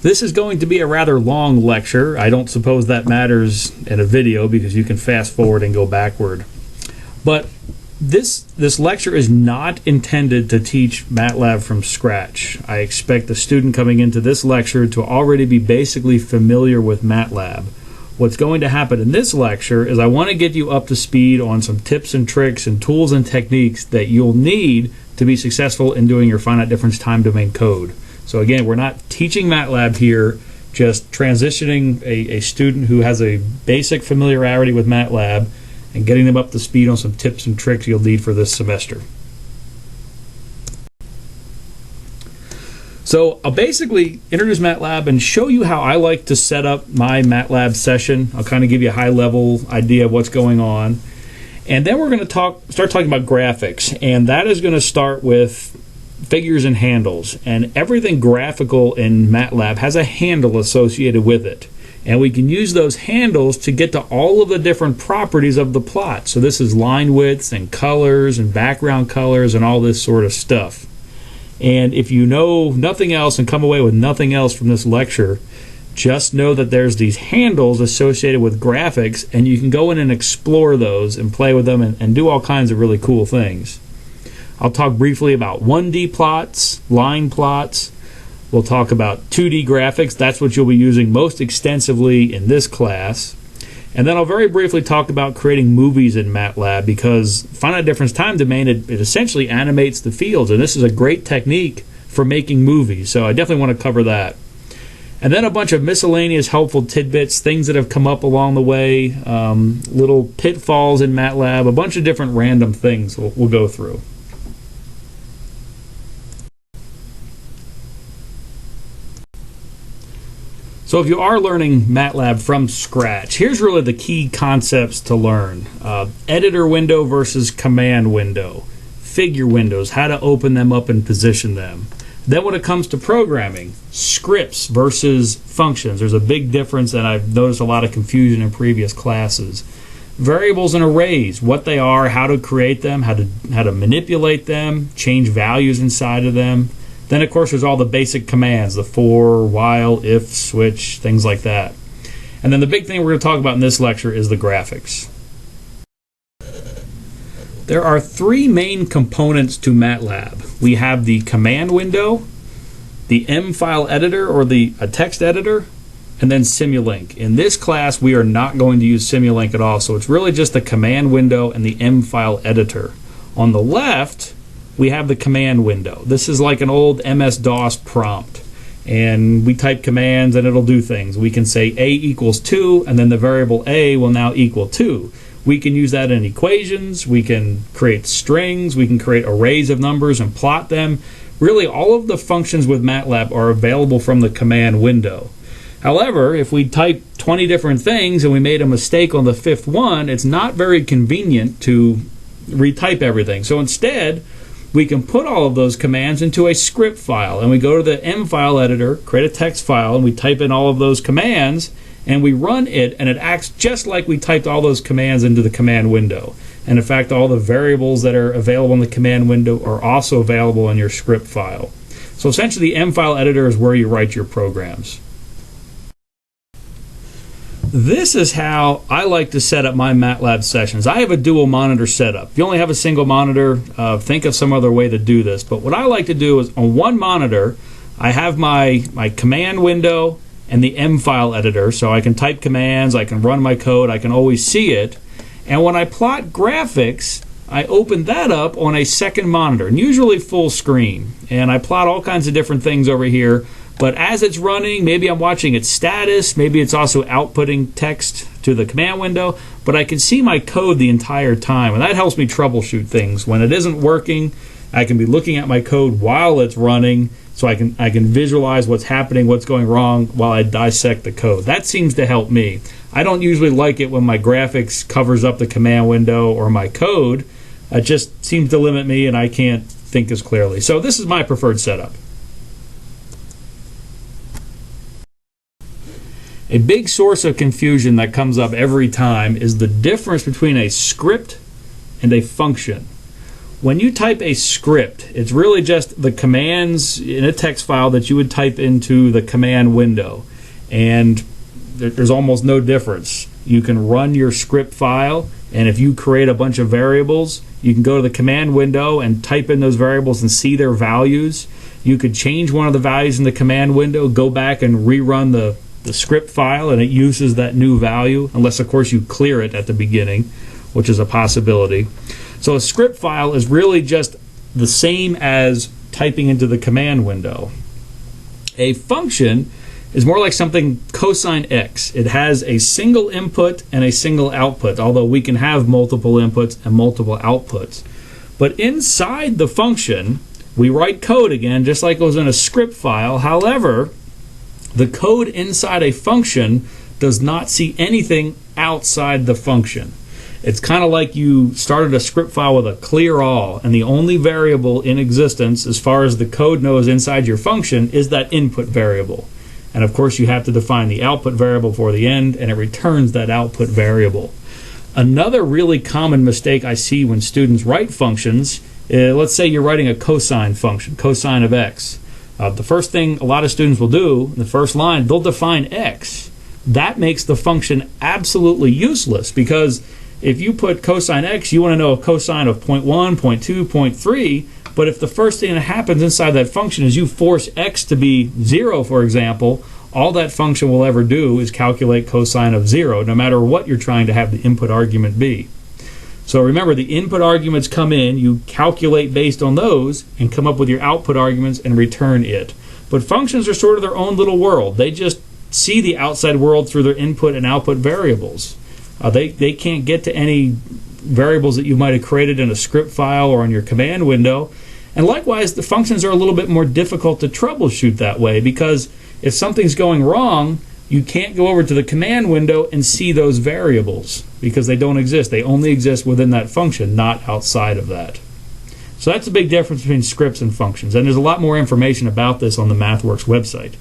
This is going to be a rather long lecture. I don't suppose that matters in a video because you can fast forward and go backward. But this lecture is not intended to teach MATLAB from scratch. I expect the student coming into this lecture to already be basically familiar with MATLAB. What's going to happen in this lecture is I want to get you up to speed on some tips and tricks and tools and techniques that you'll need to be successful in doing your finite difference time domain code. So again, we're not teaching MATLAB here, just transitioning a student who has a basic familiarity with MATLAB and getting them up to speed on some tips and tricks you'll need for this semester. So I'll basically introduce MATLAB and show you how I like to set up my MATLAB session. I'll kind of give you a high-level idea of what's going on. And then we're going to start talking about graphics. And that is going to start with figures and handles. And everything graphical in MATLAB has a handle associated with it. And we can use those handles to get to all of the different properties of the plot. So this is line widths and colors and background colors and all this sort of stuff. And if you know nothing else and come away with nothing else from this lecture, just know that there's these handles associated with graphics, and you can go in and explore those and play with them and do all kinds of really cool things. I'll talk briefly about 1D plots, line plots. We'll talk about 2D graphics. That's what you'll be using most extensively in this class. And then I'll very briefly talk about creating movies in MATLAB, because finite difference time domain, it essentially animates the fields, and this is a great technique for making movies. So I definitely want to cover that. And then a bunch of miscellaneous helpful tidbits, things that have come up along the way, little pitfalls in MATLAB, a bunch of different random things we'll go through. So if you are learning MATLAB from scratch, here's really the key concepts to learn. Editor window versus command window. Figure windows, how to open them up and position them. Then when it comes to programming, scripts versus functions. There's a big difference, and I've noticed a lot of confusion in previous classes. Variables and arrays, what they are, how to create them, how to manipulate them, change values inside of them. Then, of course, there's all the basic commands, the for, while, if, switch, things like that. And then the big thing we're going to talk about in this lecture is the graphics. There are three main components to MATLAB. We have the command window, the M file editor or a text editor, and then Simulink. In this class, we are not going to use Simulink at all, so it's really just the command window and the M file editor. On the left, we have the command window. This is like an old MS-DOS prompt, and we type commands and it'll do things. We can say A equals 2, and then the variable A will now equal 2. We can use that in equations, we can create strings, we can create arrays of numbers and plot them. Really, all of the functions with MATLAB are available from the command window. However, if we type 20 different things and we made a mistake on the fifth one, it's not very convenient to retype everything. So instead, we can put all of those commands into a script file, and we go to the M file editor, create a text file, and we type in all of those commands, and we run it, and it acts just like we typed all those commands into the command window. And in fact, all the variables that are available in the command window are also available in your script file. So essentially, the M file editor is where you write your programs. This is how I like to set up my MATLAB sessions. I have a dual monitor setup. If you only have a single monitor, think of some other way to do this. But what I like to do is on one monitor, I have my command window and the M file editor, so I can type commands, I can run my code, I can always see it. And when I plot graphics, I open that up on a second monitor, and usually full screen. And I plot all kinds of different things over here. But as it's running, maybe I'm watching its status, maybe it's also outputting text to the command window, but I can see my code the entire time, and that helps me troubleshoot things. When it isn't working, I can be looking at my code while it's running, so I can visualize what's happening, what's going wrong, while I dissect the code. That seems to help me. I don't usually like it when my graphics covers up the command window or my code. It just seems to limit me, and I can't think as clearly. So this is my preferred setup. A big source of confusion that comes up every time is the difference between a script and a function. When you type a script, it's really just the commands in a text file that you would type into the command window. And there's almost no difference. You can run your script file, and if you create a bunch of variables, you can go to the command window and type in those variables and see their values. You could change one of the values in the command window, go back and rerun the script file, and it uses that new value, unless of course you clear it at the beginning, which is a possibility. So a script file is really just the same as typing into the command window. A function is more like something cosine x. It has a single input and a single output, although we can have multiple inputs and multiple outputs. But inside the function, we write code again, just like it was in a script file. However, the code inside a function does not see anything outside the function. It's kind of like you started a script file with a clear all, and the only variable in existence as far as the code knows inside your function is that input variable. And of course you have to define the output variable for the end, and it returns that output variable. Another really common mistake I see when students write functions, let's say you're writing a cosine function, cosine of x. The first thing a lot of students will do, in the first line, they'll define x. That makes the function absolutely useless, because if you put cosine x, you want to know a cosine of 0.1, 0.2, 0.3, but if the first thing that happens inside that function is you force x to be 0, for example, all that function will ever do is calculate cosine of 0, no matter what you're trying to have the input argument be. So remember, the input arguments come in, you calculate based on those, and come up with your output arguments and return it. But functions are sort of their own little world. They just see the outside world through their input and output variables. They can't get to any variables that you might have created in a script file or on your command window. And likewise, the functions are a little bit more difficult to troubleshoot that way, because if something's going wrong, you can't go over to the command window and see those variables because they don't exist. They only exist within that function, not outside of that. So that's a big difference between scripts and functions, and there's a lot more information about this on the MathWorks website.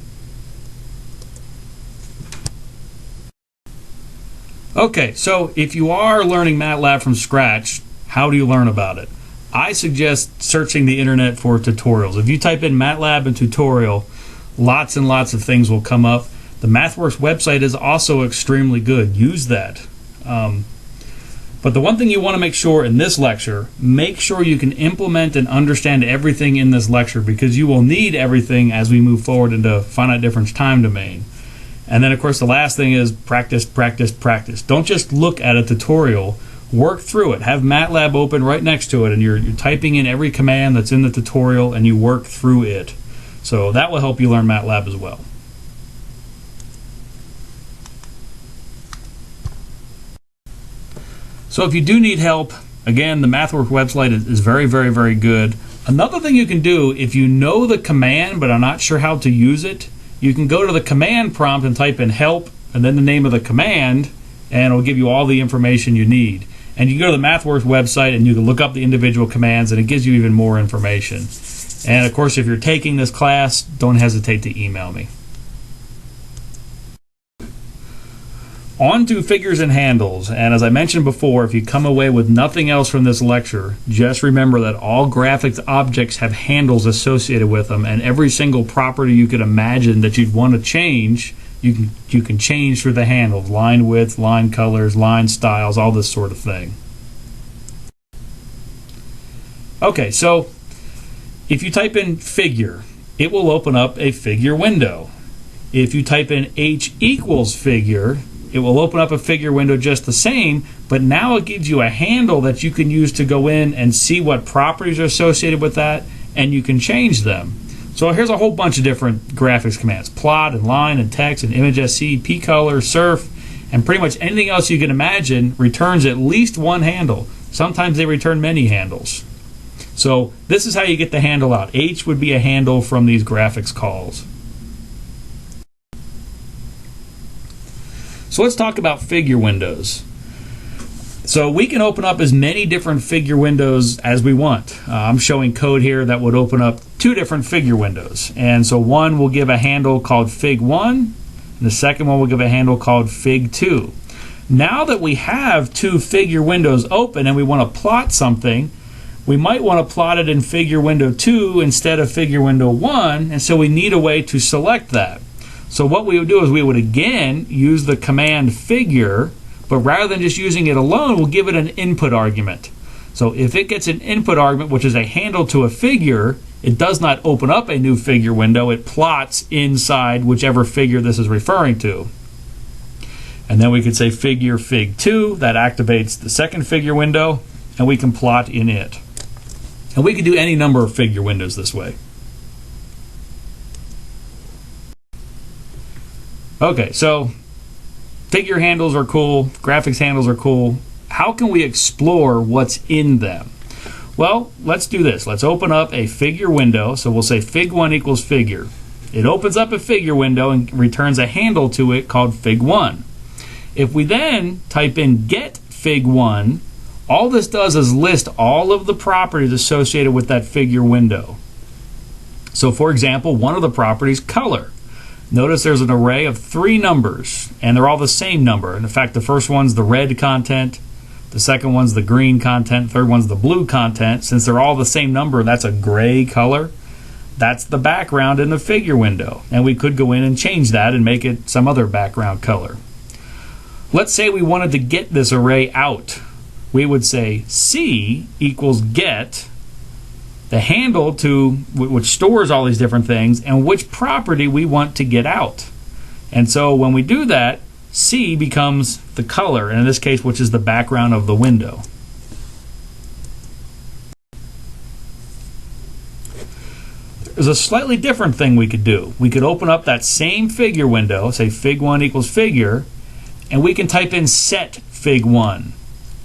Okay, so if you are learning MATLAB from scratch, how do you learn about it? I suggest searching the internet for tutorials. If you type in MATLAB and tutorial, lots and lots of things will come up. The MathWorks website is also extremely good. Use that. But the one thing you want to make sure in this lecture, make sure you can implement and understand everything in this lecture, because you will need everything as we move forward into finite difference time domain. And then of course the last thing is practice, practice, practice. Don't just look at a tutorial. Work through it. Have MATLAB open right next to it, and you're typing in every command that's in the tutorial, and you work through it. So that will help you learn MATLAB as well. So if you do need help, again, the MathWorks website is very, very, very good. Another thing you can do, if you know the command but are not sure how to use it, you can go to the command prompt and type in help and then the name of the command, and it'll give you all the information you need. And you can go to the MathWorks website and you can look up the individual commands, and it gives you even more information. And of course, if you're taking this class, don't hesitate to email me. On to figures and handles. And as I mentioned before, if you come away with nothing else from this lecture, just remember that all graphics objects have handles associated with them, and every single property you could imagine that you'd want to change, you can change through the handles. Line width, line colors, line styles, all this sort of thing. Okay, so if you type in figure, it will open up a figure window. If you type in h equals figure, it will open up a figure window just the same, but now it gives you a handle that you can use to go in and see what properties are associated with that, and you can change them. So here's a whole bunch of different graphics commands: plot and line and text and imagesc, pcolor, surf, and pretty much anything else you can imagine returns at least one handle. Sometimes they return many handles. So this is how you get the handle out. H would be a handle from these graphics calls. So let's talk about figure windows. So we can open up as many different figure windows as we want. I'm showing code here that would open up two different figure windows. And so one will give a handle called fig1, and the second one will give a handle called fig2. Now that we have two figure windows open and we want to plot something, we might want to plot it in figure window 2 instead of figure window 1, and so we need a way to select that. So what we would do is we would again use the command figure, but rather than just using it alone, we'll give it an input argument. So if it gets an input argument, which is a handle to a figure, it does not open up a new figure window. It plots inside whichever figure this is referring to. And then we could say figure fig2. That activates the second figure window, and we can plot in it. And we can do any number of figure windows this way. Okay, so figure handles are cool, graphics handles are cool. How can we explore what's in them? Well, let's do this. Let's open up a figure window. So we'll say fig1 equals figure. It opens up a figure window and returns a handle to it called fig1. If we then type in getfig1, all this does is list all of the properties associated with that figure window. So for example, one of the properties, color. Notice there's an array of 3 numbers, and they're all the same number. And in fact, the first one's the red content, the second one's the green content, third one's the blue content. Since they're all the same number, that's a gray color. That's the background in the figure window. And we could go in and change that and make it some other background color. Let's say we wanted to get this array out. We would say C equals get, the handle to which stores all these different things, and which property we want to get out. And so when we do that, C becomes the color, and in this case, which is the background of the window. There's a slightly different thing we could do. We could open up that same figure window, say fig1 equals figure, and we can type in set fig1.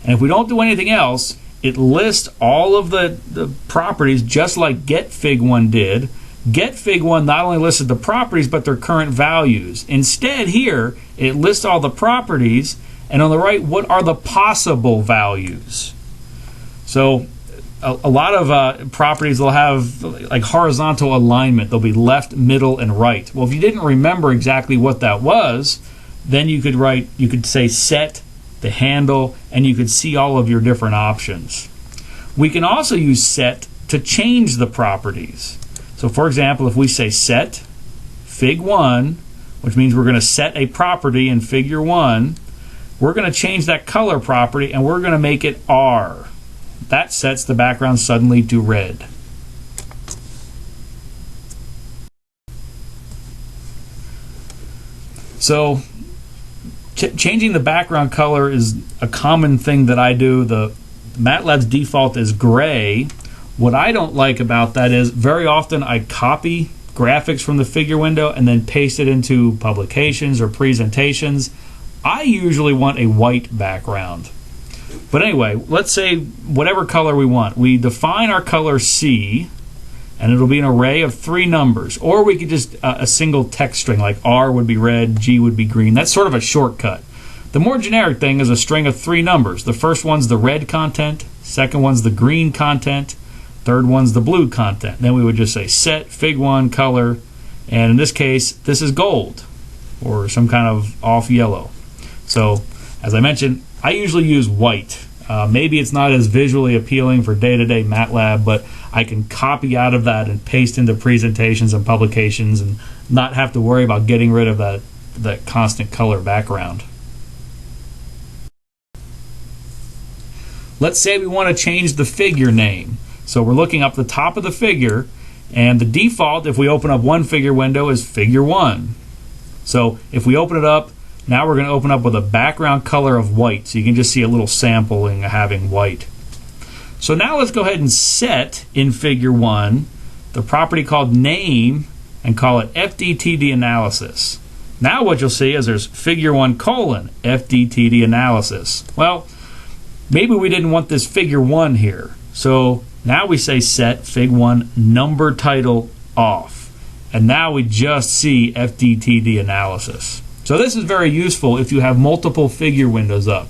And if we don't do anything else, it lists all of the properties just like getfig1 did. Getfig1 not only listed the properties, but their current values. Instead, here, it lists all the properties, and on the right, what are the possible values? So a lot of properties will have like horizontal alignment. They'll be left, middle, and right. Well, if you didn't remember exactly what that was, then you could say set, the handle, and you could see all of your different options. We can also use set to change the properties. So for example, if we say set fig1, which means we're going to set a property in figure 1, we're going to change that color property and we're going to make it R. That sets the background suddenly to red. So changing the background color is a common thing that I do. The MATLAB's default is gray. What I don't like about that is very often I copy graphics from the figure window and then paste it into publications or presentations. I usually want a white background. But anyway, let's say whatever color we want. We define our color C, and it'll be an array of 3 numbers. Or we could just a single text string, like R would be red, G would be green. That's sort of a shortcut. The more generic thing is a string of 3 numbers. The first one's the red content, second one's the green content, third one's the blue content. Then we would just say set fig1 color, and in this case, this is gold, or some kind of off yellow. So, as I mentioned, I usually use white. Maybe it's not as visually appealing for day-to-day MATLAB, but I can copy out of that and paste into presentations and publications and not have to worry about getting rid of that constant color background. Let's say we want to change the figure name. So we're looking up the top of the figure, and the default, if we open up one figure window, is figure 1. So if we open it up, now we're going to open up with a background color of white. So you can just see a little sampling having white. So now let's go ahead and set in figure 1 the property called name and call it FDTD analysis. Now what you'll see is there's figure 1 colon FDTD analysis. Well, maybe we didn't want this figure 1 here. So now we say set fig1 number title off. And now we just see FDTD analysis. So this is very useful if you have multiple figure windows up.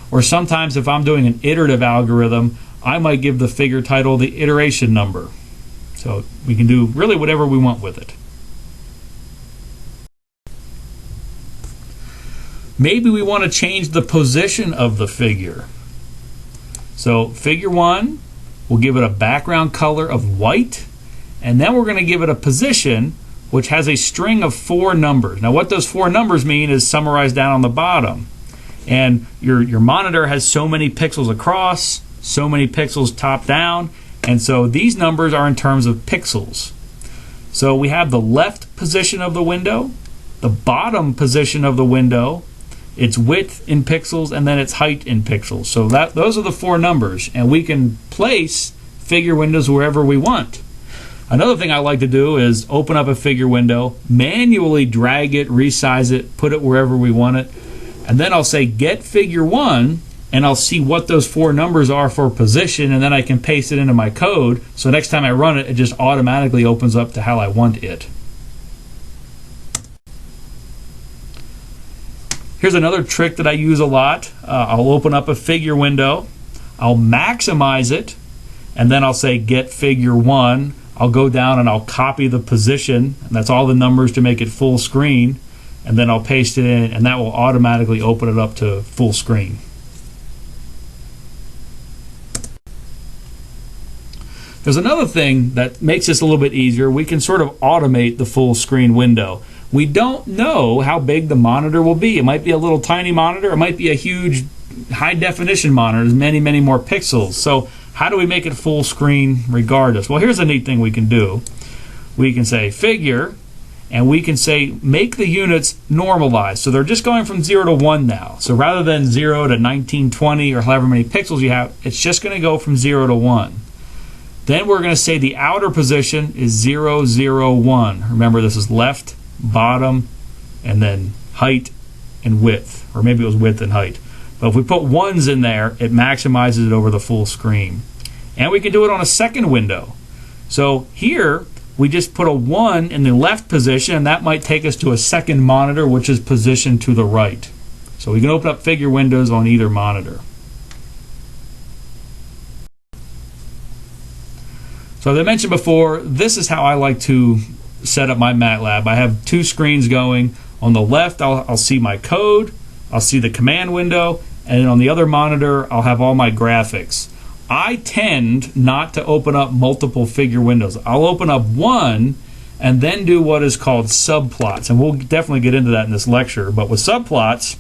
Or sometimes if I'm doing an iterative algorithm, I might give the figure title the iteration number. So we can do really whatever we want with it. Maybe we want to change the position of the figure. So figure 1 We'll give it a background color of white, and then we're going to give it a position which has a string of 4 numbers. Now what those 4 numbers mean is summarized down on the bottom. And your monitor has so many pixels across, so many pixels top down, and so these numbers are in terms of pixels. So we have the left position of the window, the bottom position of the window, its width in pixels, and then its height in pixels. So those are the 4 numbers, and we can place figure windows wherever we want. Another thing I like to do is open up a figure window, manually drag it, resize it, put it wherever we want it, and then I'll say get figure 1, and I'll see what those 4 numbers are for position, and then I can paste it into my code, so next time I run it, it just automatically opens up to how I want it. Here's another trick that I use a lot. I'll open up a figure window, I'll maximize it, and then I'll say get figure 1. I'll go down and I'll copy the position, and that's all the numbers to make it full screen, and then I'll paste it in, and that will automatically open it up to full screen. There's another thing that makes this a little bit easier. We can sort of automate the full screen window. We don't know how big the monitor will be. It might be a little tiny monitor, it might be a huge high definition monitor, there's many more pixels. So how do we make it full screen regardless? Well, here's a neat thing we can do. We can say figure, and we can say make the units normalized. So they're just going from 0 to 1 now. So rather than 0 to 1920 or however many pixels you have, it's just going to go from 0 to 1. Then we're going to say the outer position is 0, 0, 1. Remember, this is left, bottom, and then height and width. Or maybe it was width and height. But if we put 1s in there, it maximizes it over the full screen. And we can do it on a second window. So here, we just put a 1 in the left position, and that might take us to a second monitor, which is positioned to the right. So we can open up figure windows on either monitor. So as I mentioned before, this is how I like to set up my MATLAB. I have 2 screens going. On the left, I'll see my code, I'll see the command window, and on the other monitor, I'll have all my graphics. I tend not to open up multiple figure windows. I'll open up one and then do what is called subplots, and we'll definitely get into that in this lecture. But with subplots,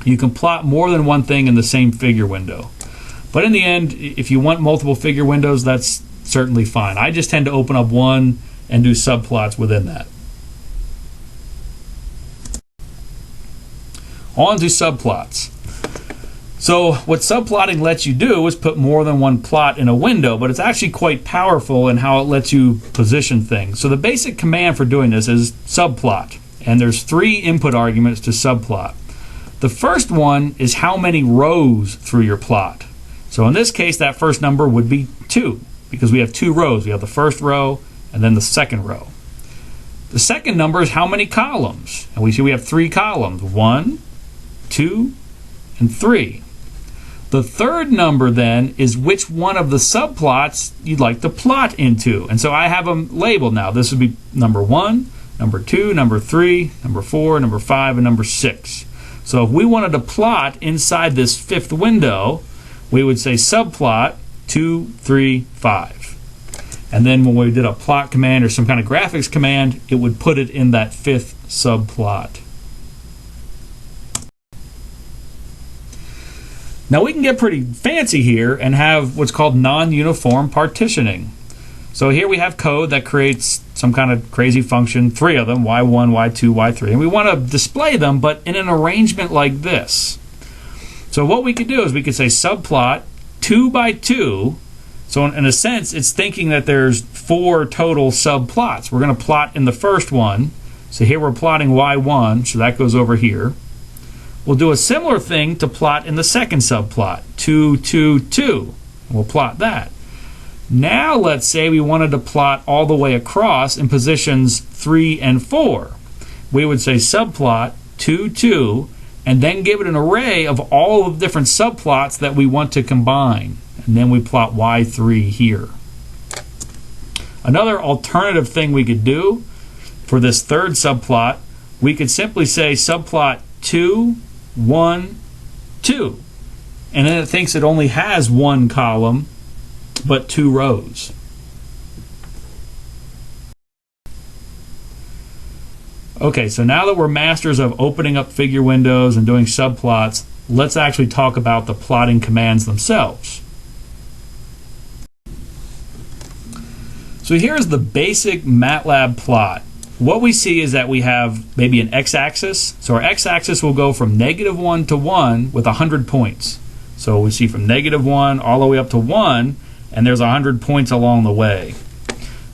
you can plot more than one thing in the same figure window. But in the end, if you want multiple figure windows, that's certainly fine. I just tend to open up one and do subplots within that. On to subplots. So what subplotting lets you do is put more than one plot in a window, but it's actually quite powerful in how it lets you position things. So the basic command for doing this is subplot, and there's 3 input arguments to subplot. The first one is how many rows through your plot. So in this case, that first number would be 2, because we have 2 rows. We have the first row and then the second row. The second number is how many columns, and we see we have 3 columns, 1, 2, and 3. The third number then is which one of the subplots you'd like to plot into. And so I have them labeled now. This would be number 1, number 2, number 3, number 4, number 5, and number 6. So if we wanted to plot inside this 5th window, we would say subplot 2, 3, 5. And then when we did a plot command or some kind of graphics command, it would put it in that 5th subplot. Now we can get pretty fancy here and have what's called non-uniform partitioning. So here we have code that creates some kind of crazy function, 3 of them, y1, y2, y3, and we want to display them, but in an arrangement like this. So what we could do is we could say subplot 2 by 2. So in a sense, it's thinking that there's 4 total subplots. We're going to plot in the first one. So here we're plotting y1, so that goes over here. We'll do a similar thing to plot in the second subplot, 2, 2, 2. We'll plot that. Now let's say we wanted to plot all the way across in positions 3 and 4. We would say subplot 2, 2, and then give it an array of all of the different subplots that we want to combine. And then we plot y3 here. Another alternative thing we could do for this third subplot, we could simply say subplot 2, 1, 2. And then it thinks it only has 1 column but 2 rows. Okay, so now that we're masters of opening up figure windows and doing subplots, let's actually talk about the plotting commands themselves. So here's the basic MATLAB plot. What we see is that we have maybe an x-axis. So our x-axis will go from -1 to 1 with 100 points. So we see from -1 all the way up to 1, and there's 100 points along the way.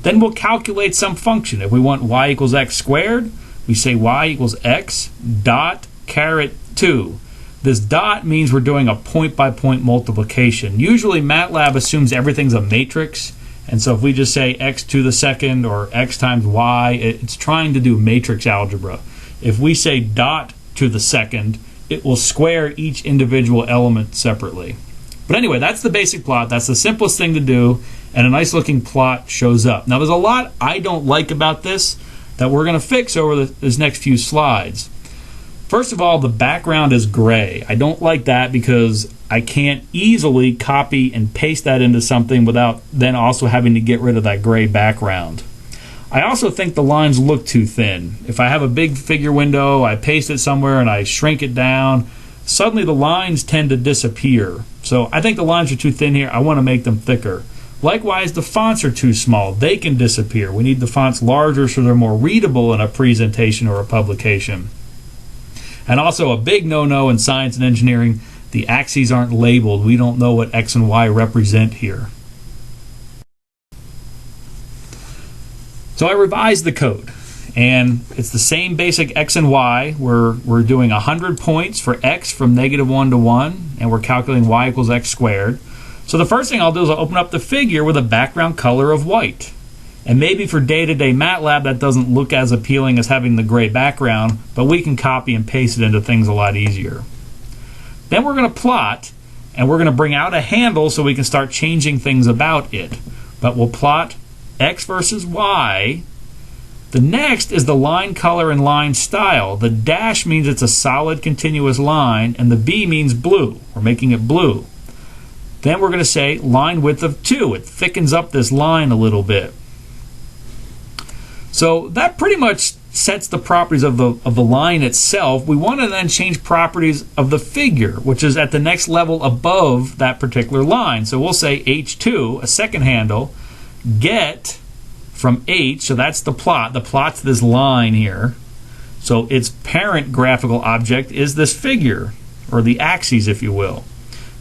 Then we'll calculate some function. If we want y equals x squared, we say y equals x dot caret 2. This dot means we're doing a point-by-point multiplication. Usually MATLAB assumes everything's a matrix, and so if we just say x to the second or x times y, it's trying to do matrix algebra. If we say dot to the second, it will square each individual element separately. But anyway, that's the basic plot. That's the simplest thing to do, and a nice looking plot shows up. Now there's a lot I don't like about this that we're going to fix over this next few slides. First of all, the background is gray. I don't like that because I can't easily copy and paste that into something without then also having to get rid of that gray background. I also think the lines look too thin. If I have a big figure window, I paste it somewhere and I shrink it down, suddenly the lines tend to disappear. So I think the lines are too thin here. I want to make them thicker. Likewise, the fonts are too small. They can disappear. We need the fonts larger so they're more readable in a presentation or a publication. And also a big no-no in science and engineering, the axes aren't labeled. We don't know what x and y represent here. So I revised the code, and it's the same basic x and y. We're doing 100 points for x from -1 to 1, and we're calculating y equals x squared. So the first thing I'll do is I'll open up the figure with a background color of white. And maybe for day-to-day MATLAB that doesn't look as appealing as having the gray background, but we can copy and paste it into things a lot easier. Then we're going to plot, and we're going to bring out a handle so we can start changing things about it. But we'll plot x versus y. The next is the line color and line style. The dash means it's a solid continuous line, and the B means blue. We're making it blue. Then we're going to say line width of 2. It thickens up this line a little bit. So that pretty much sets the properties of the line itself. We want to then change properties of the figure, which is at the next level above that particular line. So we'll say h2, a second handle, get from h, so that's the plot. The plot's this line here. So its parent graphical object is this figure, or the axes, if you will.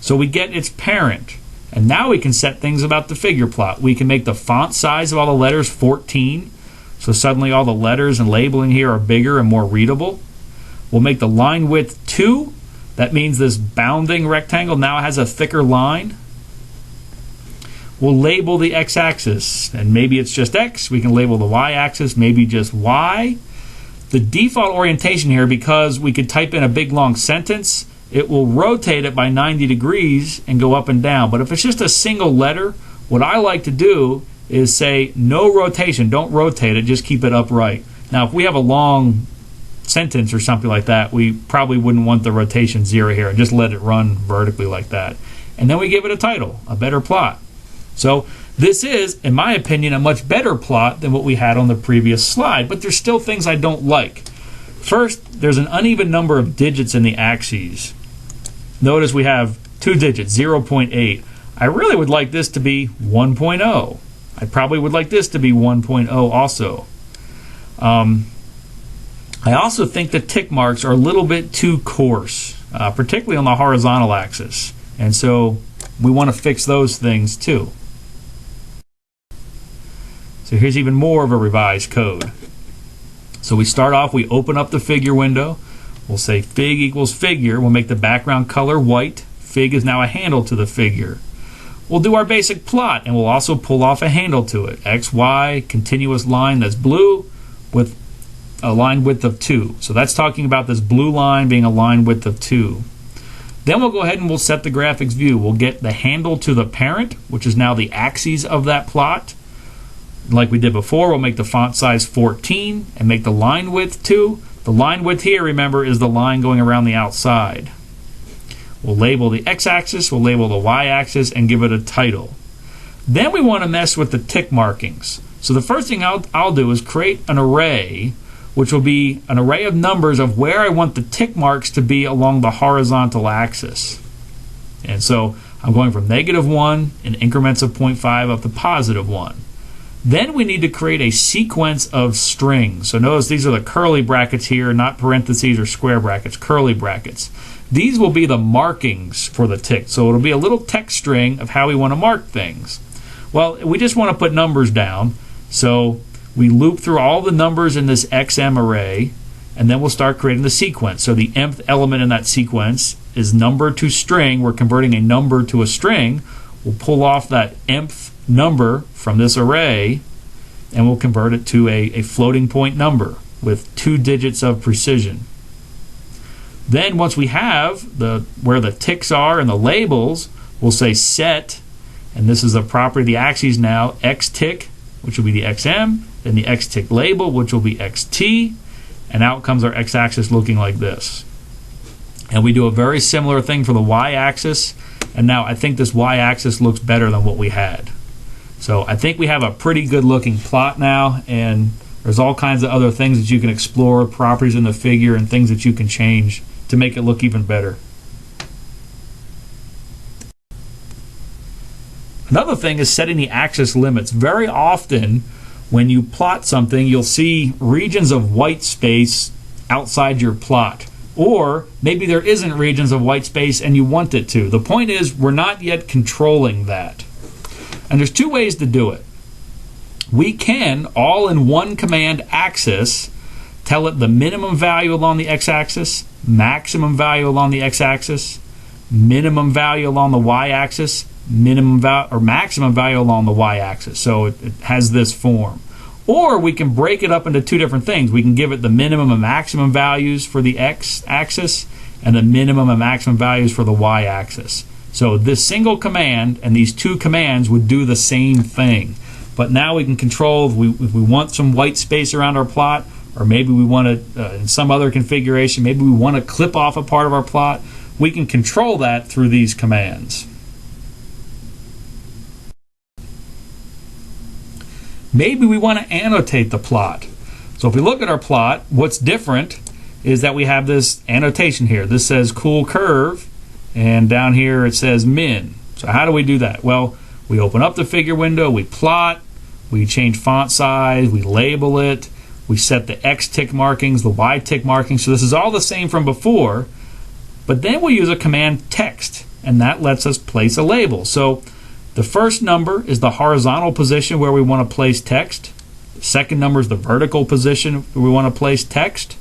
So we get its parent. And now we can set things about the figure plot. We can make the font size of all the letters 14. So suddenly all the letters and labeling here are bigger and more readable. We'll make the line width 2. That means this bounding rectangle now has a thicker line. We'll label the x-axis, and maybe it's just x. We can label the y-axis, maybe just y. The default orientation here, because we could type in a big long sentence, it will rotate it by 90 degrees and go up and down. But if it's just a single letter, what I like to do is say no rotation. Don't rotate it, just keep it upright. Now if we have a long sentence or something like that, we probably wouldn't want the rotation 0 here, and just let it run vertically like that. And then we give it a title, a better plot. So this is, in my opinion, a much better plot than what we had on the previous slide, but there's still things I don't like. First, there's an uneven number of digits in the axes. Notice we have 2 digits, 0.8. I really would like this to be 1.0. I probably would like this to be 1.0 also. I also think the tick marks are a little bit too coarse, particularly on the horizontal axis. And so we want to fix those things too. So here's even more of a revised code. So we start off, we open up the figure window. We'll say fig equals figure. We'll make the background color white. Fig is now a handle to the figure. We'll do our basic plot, and we'll also pull off a handle to it. X, Y, continuous line that's blue with a line width of 2. So that's talking about this blue line being a line width of 2. Then we'll go ahead and we'll set the graphics view. We'll get the handle to the parent, which is now the axes of that plot. Like we did before, we'll make the font size 14 and make the line width 2. The line width here, remember, is the line going around the outside. We'll label the x-axis, we'll label the y-axis, and give it a title. Then we want to mess with the tick markings. So the first thing I'll do is create an array, which will be an array of numbers of where I want the tick marks to be along the horizontal axis. And so I'm going from -1 in increments of 0.5 up to +1. Then we need to create a sequence of strings. So notice these are the curly brackets here, not parentheses or square brackets, curly brackets. These will be the markings for the tick. So it'll be a little text string of how we want to mark things. Well, we just want to put numbers down. So we loop through all the numbers in this XM array, and then we'll start creating the sequence. So the mth element in that sequence is number to string. We're converting a number to a string. We'll pull off that mth number from this array, and we'll convert it to a floating point number with 2 digits of precision. Then once we have where the ticks are and the labels, we'll say set, and this is a property of the axes now, xtick, which will be the xm, then the xtick label, which will be xt, and out comes our x-axis looking like this. And we do a very similar thing for the y-axis, and now I think this y-axis looks better than what we had. So I think we have a pretty good looking plot now, and there's all kinds of other things that you can explore, properties in the figure and things that you can change to make it look even better. Another thing is setting the axis limits. Very often when you plot something, you'll see regions of white space outside your plot. Or maybe there isn't regions of white space and you want it to. The point is we're not yet controlling that. And there's two ways to do it. We can, all in one command axis, tell it the minimum value along the x-axis, maximum value along the x-axis, minimum value along the y-axis, maximum value along the y-axis. So it has this form. Or we can break it up into two different things. We can give it the minimum and maximum values for the x-axis and the minimum and maximum values for the y-axis. So this single command and these two commands would do the same thing. But now we can control if we want some white space around our plot, or maybe we want to, in some other configuration, maybe we want to clip off a part of our plot. We can control that through these commands. Maybe we want to annotate the plot. So if we look at our plot, what's different is that we have this annotation here. This says cool curve, and down here it says min. So how do we do that? Well, we open up the figure window, we plot, we change font size, we label it, we set the X tick markings, the Y tick markings. So this is all the same from before, but then we use a command text, and that lets us place a label. So the first number is the horizontal position where we want to place text. The second number is the vertical position where we want to place text.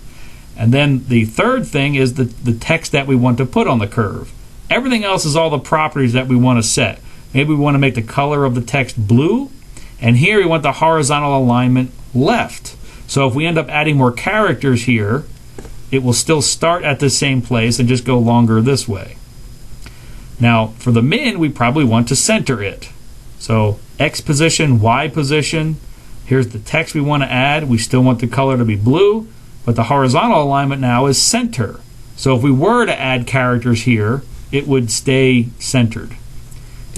And then the third thing is the text that we want to put on the curve. Everything else is all the properties that we want to set. Maybe we want to make the color of the text blue, and here we want the horizontal alignment left. So if we end up adding more characters here, it will still start at the same place and just go longer this way. Now for the min, we probably want to center it. So X position, Y position, here's the text we want to add. We still want the color to be blue, but the horizontal alignment now is center. So if we were to add characters here, it would stay centered.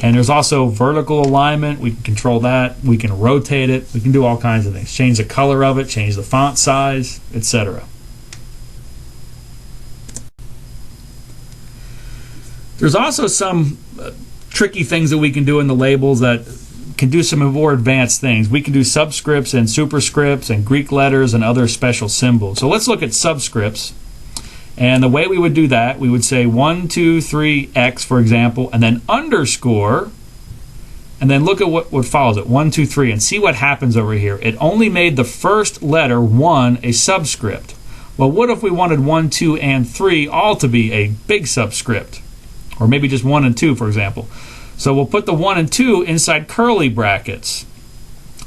And there's also vertical alignment. We can control that. We can rotate it. We can do all kinds of things. Change the color of it, change the font size, etc. There's also some tricky things that we can do in the labels that can do some more advanced things. We can do subscripts and superscripts and Greek letters and other special symbols. So let's look at subscripts. And the way we would do that, we would say 1, 2, 3, X, for example, and then underscore, and then look at what follows it, 1, 2, 3, and see what happens over here. It only made the first letter 1 a subscript. Well, what if we wanted 1, 2, and 3 all to be a big subscript? Or maybe just 1 and 2, for example. So we'll put the 1 and 2 inside curly brackets.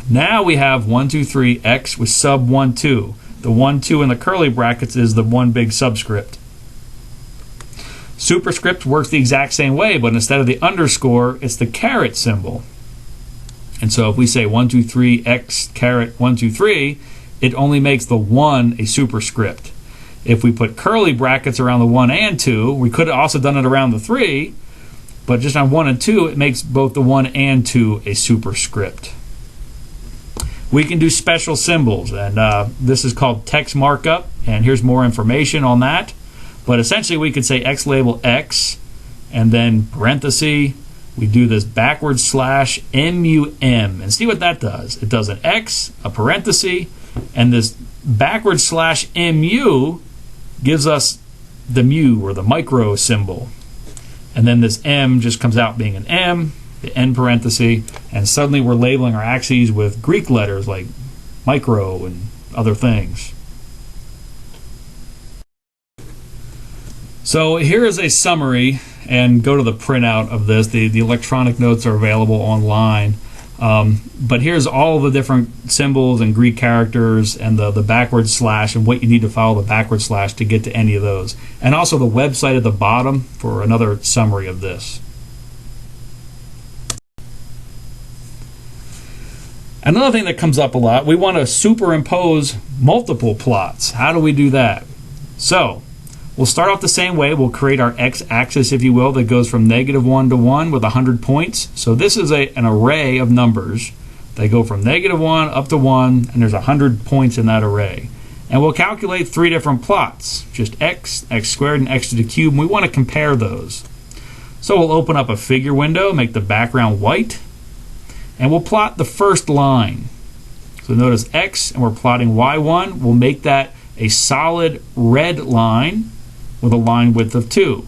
Now we have 1, 2, 3, X with sub 1, 2. The 1, 2 in the curly brackets is the one big subscript. Superscript works the exact same way, but instead of the underscore, it's the caret symbol. And so if we say 1, 2, 3, X caret 1, 2, 3, it only makes the 1 a superscript. If we put curly brackets around the 1 and 2, we could have also done it around the 3, but just on 1 and 2, it makes both the 1 and 2 a superscript. We can do special symbols, and this is called text markup, and here's more information on that. But essentially we could say X label X, and then parenthesis, we do this backward slash MUM, and see what that does. It does an X, a parenthesis, and this backward slash MU gives us the mu, or the micro symbol. And then this M just comes out being an M, the end parenthesis, and suddenly we're labeling our axes with Greek letters like micro and other things. So here is a summary, and go to the printout of this. The electronic notes are available online. But here's all the different symbols and Greek characters and the backward slash and what you need to follow the backward slash to get to any of those. And also the website at the bottom for another summary of this. Another thing that comes up a lot, we want to superimpose multiple plots. How do we do that? So we'll start off the same way. We'll create our x-axis, if you will, that goes from -1 to 1 with 100 points. So this is an array of numbers. They go from -1 up to 1, and there's 100 points in that array. And we'll calculate 3 different plots, just x, x squared, and x to the cube, and we want to compare those. So we'll open up a figure window, make the background white, and we'll plot the first line. So notice x, and we're plotting y1. We'll make that a solid red line with a line width of 2.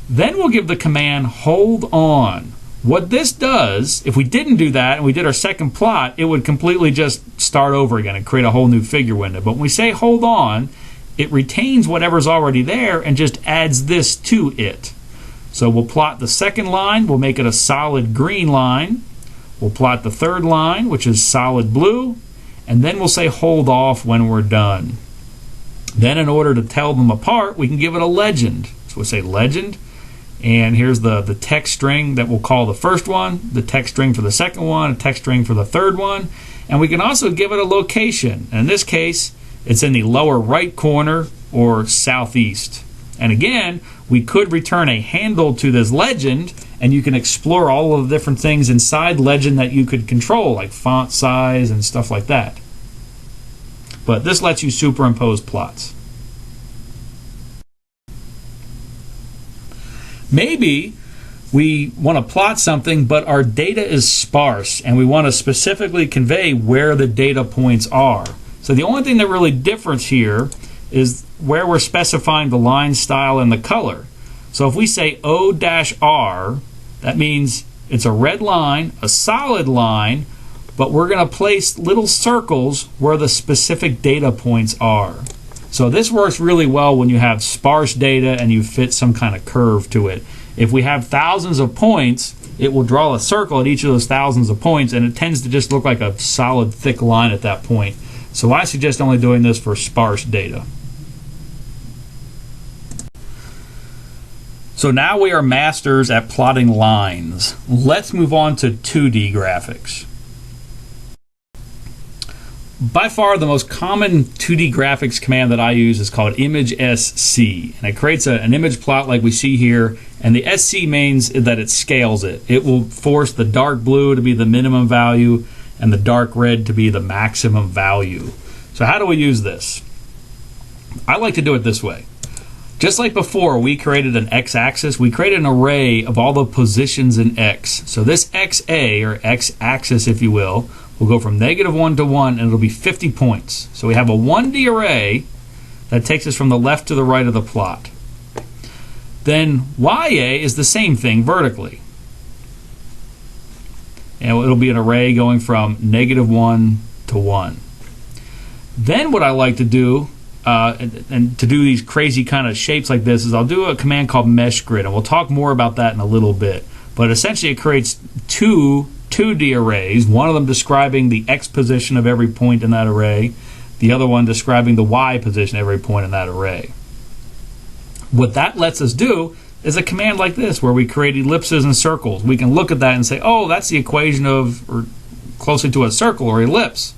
Then we'll give the command hold on. What this does, if we didn't do that and we did our second plot, it would completely just start over again and create a whole new figure window. But when we say hold on, it retains whatever's already there and just adds this to it. So we'll plot the second line, we'll make it a solid green line. We'll plot the third line, which is solid blue, and then we'll say hold off when we're done. Then in order to tell them apart, we can give it a legend. So we'll say legend, and here's the text string that we'll call the first one, the text string for the second one, a text string for the third one, and we can also give it a location. And in this case, it's in the lower right corner or southeast. And again, we could return a handle to this legend, and you can explore all of the different things inside legend that you could control, like font size and stuff like that. But this lets you superimpose plots. Maybe we want to plot something, but our data is sparse, and we want to specifically convey where the data points are. So the only thing that really differs here is where we're specifying the line style and the color. So if we say O-R, that means it's a red line, a solid line, but we're going to place little circles where the specific data points are. So this works really well when you have sparse data and you fit some kind of curve to it. If we have thousands of points, it will draw a circle at each of those thousands of points, and it tends to just look like a solid thick line at that point. So I suggest only doing this for sparse data. So now we are masters at plotting lines. Let's move on to 2D graphics. By far the most common 2D graphics command that I use is called imagesc, and it creates an image plot like we see here, and the SC means that it scales it. It will force the dark blue to be the minimum value and the dark red to be the maximum value. So how do we use this? I like to do it this way. Just like before, we created an x-axis. We created an array of all the positions in x. So this XA, or x-axis if you will go from -1 to 1, and it'll be 50 points. So we have a 1D array that takes us from the left to the right of the plot. Then YA is the same thing vertically. And it'll be an array going from -1 to 1. Then what I like to do, and to do these crazy kind of shapes like this, is I'll do a command called mesh grid, and we'll talk more about that in a little bit. But essentially it creates two 2D arrays, one of them describing the X position of every point in that array, the other one describing the Y position of every point in that array. What that lets us do is a command like this, where we create ellipses and circles. We can look at that and say, oh, that's the equation of, or closely to a circle or ellipse.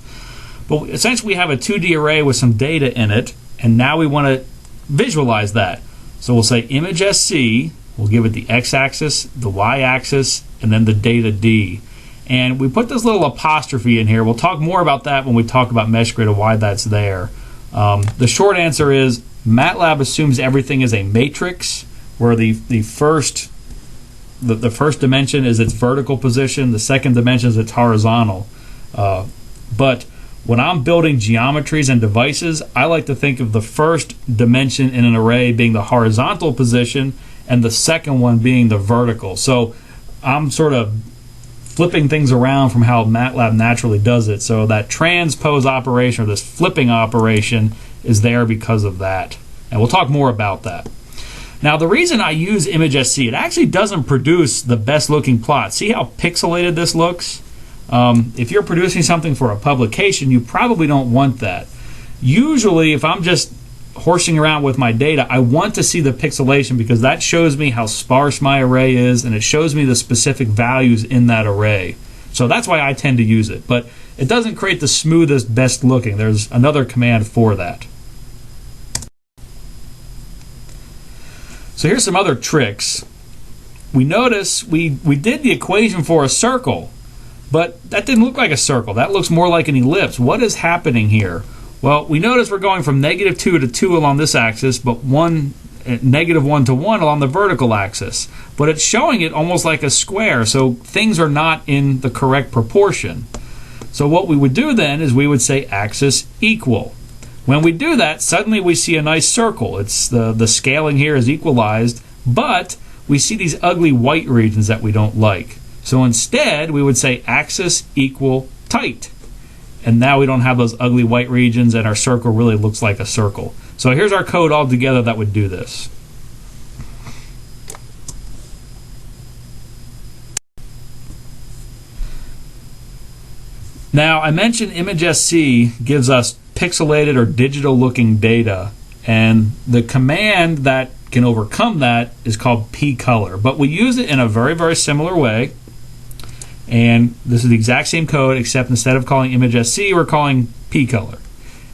But essentially we have a 2D array with some data in it, and now we want to visualize that. So we'll say imagesc, We'll give it the x-axis, the y-axis, and then the data D. And we put this little apostrophe in here. We'll talk more about that when we talk about mesh grid and why that's there. The short answer is MATLAB assumes everything is a matrix, where the first dimension is its vertical position, the second dimension is its horizontal. But when I'm building geometries and devices, I like to think of the first dimension in an array being the horizontal position and the second one being the vertical. So I'm sort of flipping things around from how MATLAB naturally does it. So that transpose operation, or this flipping operation, is there because of that. And we'll talk more about that. Now, the reason I use imagesc, it actually doesn't produce the best looking plot. See how pixelated this looks? If you're producing something for a publication, you probably don't want that. Usually, if I'm just horsing around with my data, I want to see the pixelation because that shows me how sparse my array is, and it shows me the specific values in that array. So that's why I tend to use it. But it doesn't create the smoothest, best looking. There's another command for that. So here's some other tricks. We notice we did the equation for a circle, but that didn't look like a circle. That looks more like an ellipse. What is happening here? Well, we notice we're going from -2 to 2 along this axis, but -1 to 1 along the vertical axis. But it's showing it almost like a square, so things are not in the correct proportion. So what we would do then is we would say axis equal. When we do that, suddenly we see a nice circle. It's the scaling here is equalized, but we see these ugly white regions that we don't like. So instead, we would say axis equal tight. And now we don't have those ugly white regions, and our circle really looks like a circle. So here's our code all together that would do this. Now, I mentioned imagesc gives us pixelated or digital looking data, and the command that can overcome that is called pcolor. But we use it in a very, very similar way. And this is the exact same code, except instead of calling imagesc, we're calling pcolor.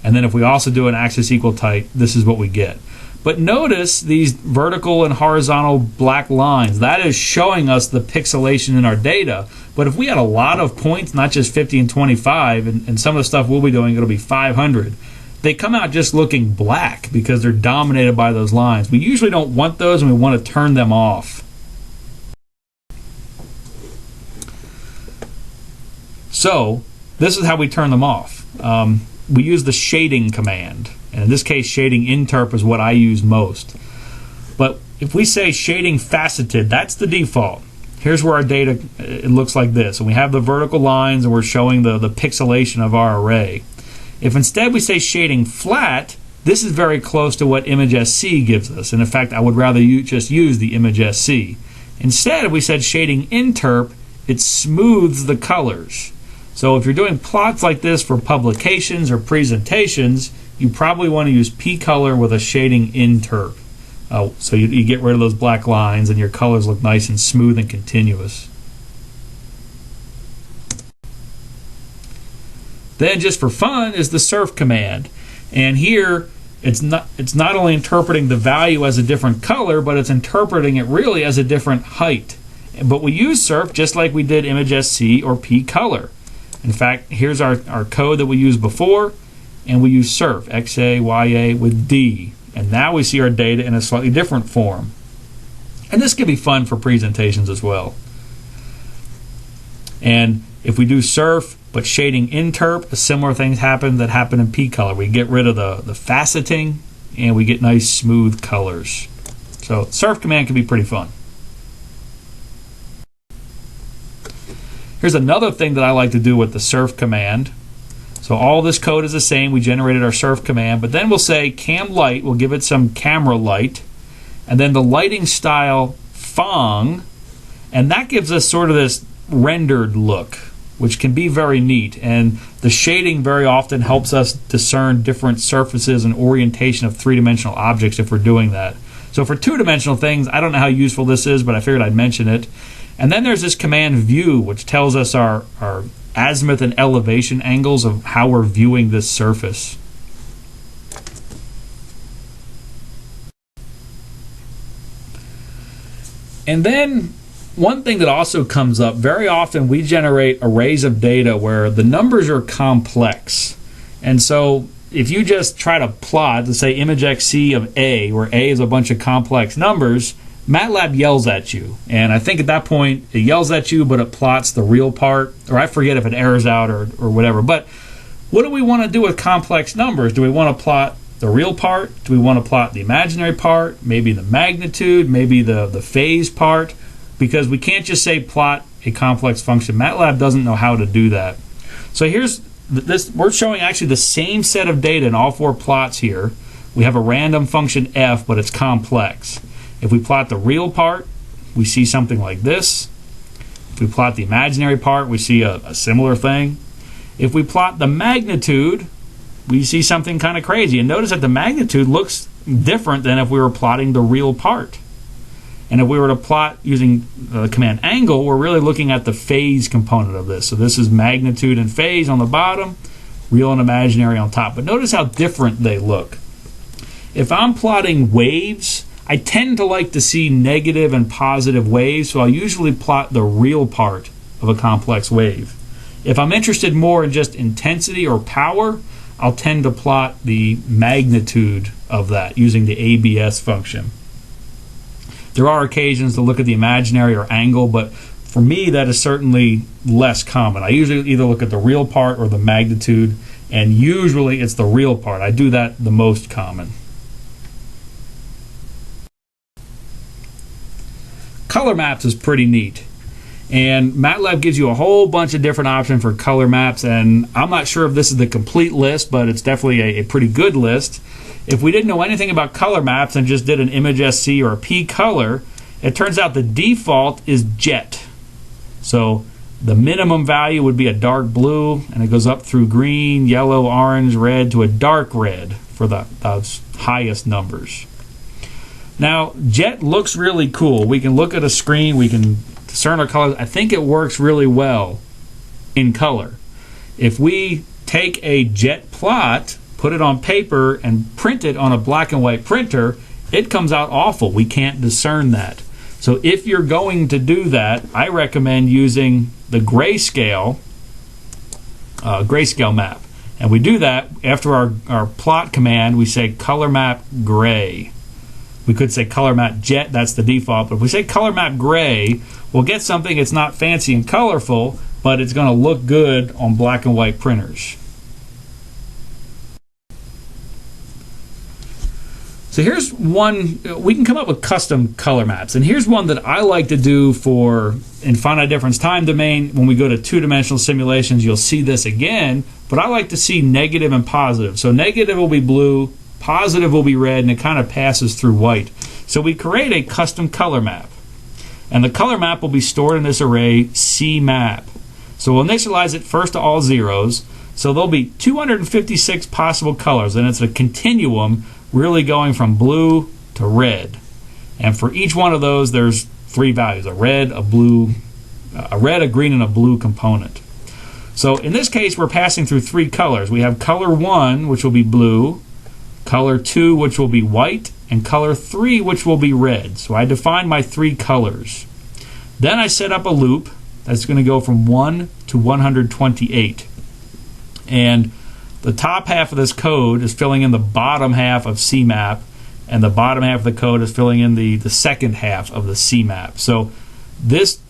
And then if we also do an axis equal tight, this is what we get. But notice these vertical and horizontal black lines. That is showing us the pixelation in our data. But if we had a lot of points, not just 50 and 25, and some of the stuff we'll be doing, it'll be 500, they come out just looking black because they're dominated by those lines. We usually don't want those, and we want to turn them off. So this is how we turn them off. We use the shading command, and in this case shading interp is what I use most. But if we say shading faceted, that's the default. Here's where our data, it looks like this, and we have the vertical lines and we're showing the pixelation of our array. If instead we say shading flat, this is very close to what imagesc gives us, and in fact I would rather just use the imagesc. Instead, if we said shading interp, it smooths the colors. So if you're doing plots like this for publications or presentations, you probably want to use pcolor with a shading interp. So you get rid of those black lines and your colors look nice and smooth and continuous. Then just for fun is the surf command. And here it's not only interpreting the value as a different color, but it's interpreting it really as a different height. But we use surf just like we did imagesc or pcolor. In fact, here's our code that we used before, and we use surf, XA, YA with D. And now we see our data in a slightly different form. And this can be fun for presentations as well. And if we do surf, but shading interp, similar things happen that happen in pcolor. We get rid of the faceting, and we get nice smooth colors. So surf command can be pretty fun. Here's another thing that I like to do with the surf command. So all this code is the same. We generated our surf command, but then we'll say cam light. We'll give it some camera light, and then the lighting style Fong, and that gives us sort of this rendered look, which can be very neat. And the shading very often helps us discern different surfaces and orientation of three-dimensional objects if we're doing that. So for two-dimensional things, I don't know how useful this is, but I figured I'd mention it. And then there's this command view, which tells us our azimuth and elevation angles of how we're viewing this surface. And then one thing that also comes up, very often we generate arrays of data where the numbers are complex. And so if you just try to plot, let's say imagesc of A, where A is a bunch of complex numbers, MATLAB yells at you. And I think at that point it yells at you, but it plots the real part, or I forget if it errors out or whatever. But what do we want to do with complex numbers? Do we want to plot the real part? Do we want to plot the imaginary part? Maybe the magnitude? Maybe the phase part? Because we can't just say plot a complex function. MATLAB doesn't know how to do that. So here's this. We're showing actually the same set of data in all four plots here. We have a random function f, but it's complex. If we plot the real part, we see something like this. If we plot the imaginary part, we see a similar thing. If we plot the magnitude, we see something kind of crazy. And notice that the magnitude looks different than if we were plotting the real part. And if we were to plot using the command angle, we're really looking at the phase component of this. So this is magnitude and phase on the bottom, real and imaginary on top. But notice how different they look. If I'm plotting waves, I tend to like to see negative and positive waves, so I'll usually plot the real part of a complex wave. If I'm interested more in just intensity or power, I'll tend to plot the magnitude of that using the ABS function. There are occasions to look at the imaginary or angle, but for me that is certainly less common. I usually either look at the real part or the magnitude, and usually it's the real part. I do that the most common. Color maps is pretty neat. And MATLAB gives you a whole bunch of different options for color maps, and I'm not sure if this is the complete list, but it's definitely a pretty good list. If we didn't know anything about color maps and just did an imagesc or a pcolor, it turns out the default is jet. So the minimum value would be a dark blue, and it goes up through green, yellow, orange, red to a dark red for those highest numbers. Now, jet looks really cool. We can look at a screen, we can discern our colors. I think it works really well in color. If we take a jet plot, put it on paper, and print it on a black and white printer, it comes out awful. We can't discern that. So if you're going to do that, I recommend using the grayscale map. And we do that after our plot command, we say color map gray. We could say color map jet, that's the default, but if we say color map gray, we'll get something that's not fancy and colorful, but it's going to look good on black and white printers. So here's one, we can come up with custom color maps, and here's one that I like to do for in finite difference time domain. When we go to two-dimensional simulations, you'll see this again, but I like to see negative and positive. So negative will be blue, positive will be red, and it kind of passes through white. So we create a custom color map, and the color map will be stored in this array CMap. So we'll initialize it first to all zeros, so there'll be 256 possible colors, and it's a continuum really going from blue to red. And for each one of those, there's three values: a red, a blue, a green, and a blue component. So in this case, we're passing through three colors. We have color 1, which will be blue, color 2, which will be white, and color 3, which will be red. So I define my three colors. Then I set up a loop that's going to go from 1 to 128. And the top half of this code is filling in the bottom half of CMap, and the bottom half of the code is filling in the second half of the CMap. So this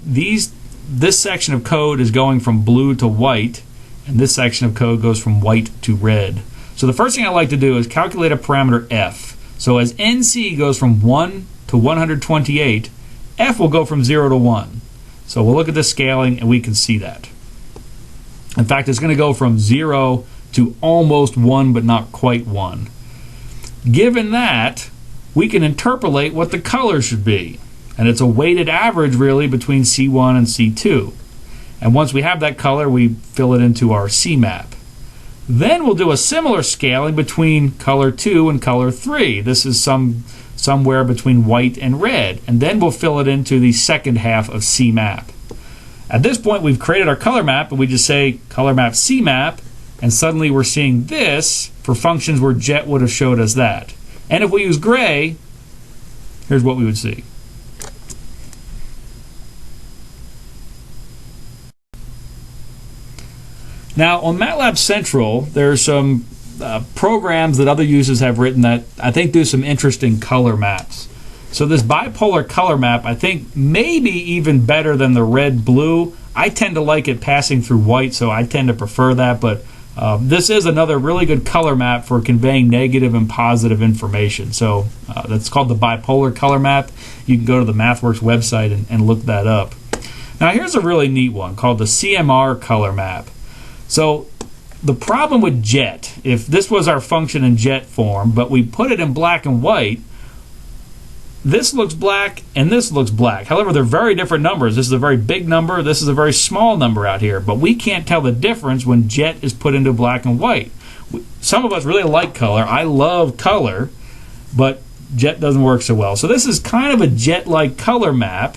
section of code is going from blue to white, and this section of code goes from white to red. So the first thing I like to do is calculate a parameter f. So as NC goes from 1 to 128, f will go from 0 to 1. So we'll look at the scaling and we can see that. In fact, it's going to go from 0 to almost 1, but not quite 1. Given that, we can interpolate what the color should be. And it's a weighted average, really, between C1 and C2. And once we have that color, we fill it into our CMap. Then we'll do a similar scaling between color 2 and color 3. This is somewhere between white and red. And then we'll fill it into the second half of CMap. At this point, we've created our color map, and we just say color map CMap, and suddenly we're seeing this for functions where jet would have showed us that. And if we use gray, here's what we would see. Now on MATLAB Central, there's some programs that other users have written that I think do some interesting color maps. So this bipolar color map, I think maybe even better than the red-blue. I tend to like it passing through white, so I tend to prefer that, but this is another really good color map for conveying negative and positive information. So that's called the bipolar color map. You can go to the MathWorks website and look that up. Now here's a really neat one called the CMR color map. So the problem with jet, if this was our function in jet form, but we put it in black and white, this looks black and this looks black. However, they're very different numbers. This is a very big number, this is a very small number out here, but we can't tell the difference when jet is put into black and white. Some of us really like color. I love color, but jet doesn't work so well. So this is kind of a jet-like color map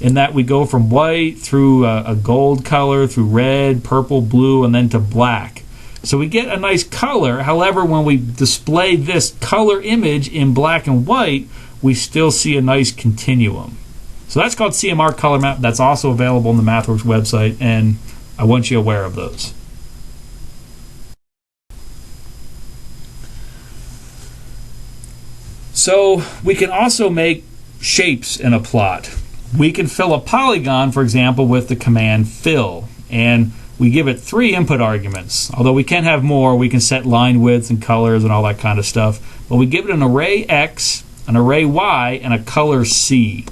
in that we go from white through a gold color, through red, purple, blue, and then to black. So we get a nice color. However, when we display this color image in black and white, we still see a nice continuum. So that's called CMR color map. That's also available on the MathWorks website, and I want you aware of those. So we can also make shapes in a plot. We can fill a polygon, for example, with the command fill, and we give it 3 input arguments. Although we can have more, we can set line widths and colors and all that kind of stuff, but we give it an array X, an array Y, and a color C.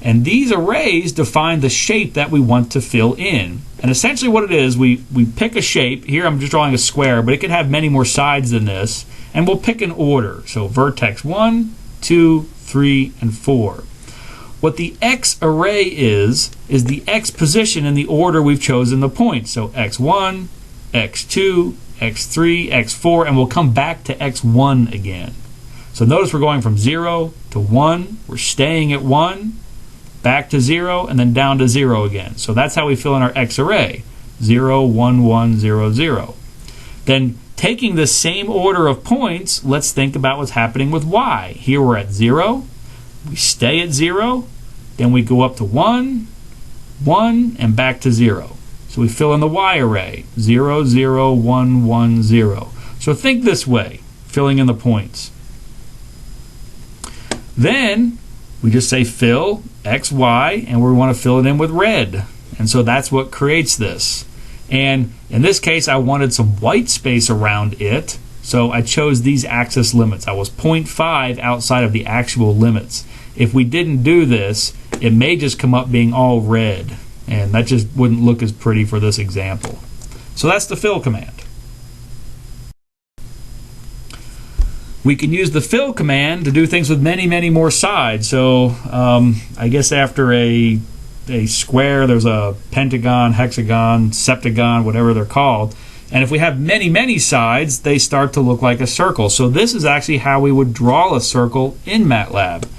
And these arrays define the shape that we want to fill in. And essentially what it is, we pick a shape. Here I'm just drawing a square, but it can have many more sides than this. And we'll pick an order. So vertex 1, 2, 3, and 4. What the X array is the X position in the order we've chosen the points. So X1, X2, X3, X4, and we'll come back to X1 again. So notice we're going from 0 to 1, we're staying at 1, back to 0, and then down to 0 again. So that's how we fill in our X array, 0, 1, 1, 0, 0. Then taking the same order of points, let's think about what's happening with Y. Here we're at 0, we stay at 0, then we go up to 1, 1, and back to 0. So we fill in the Y array, 0, 0, 1, 1, 0. So think this way, filling in the points. Then we just say fill X, Y, and we want to fill it in with red. And so that's what creates this. And in this case, I wanted some white space around it, so I chose these axis limits. I was 0.5 outside of the actual limits. If we didn't do this, it may just come up being all red, and that just wouldn't look as pretty for this example. So that's the fill command. We can use the fill command to do things with many, many more sides. So I guess after a square, there's a pentagon, hexagon, septagon, whatever they're called. And if we have many, many sides, they start to look like a circle. So this is actually how we would draw a circle in MATLAB.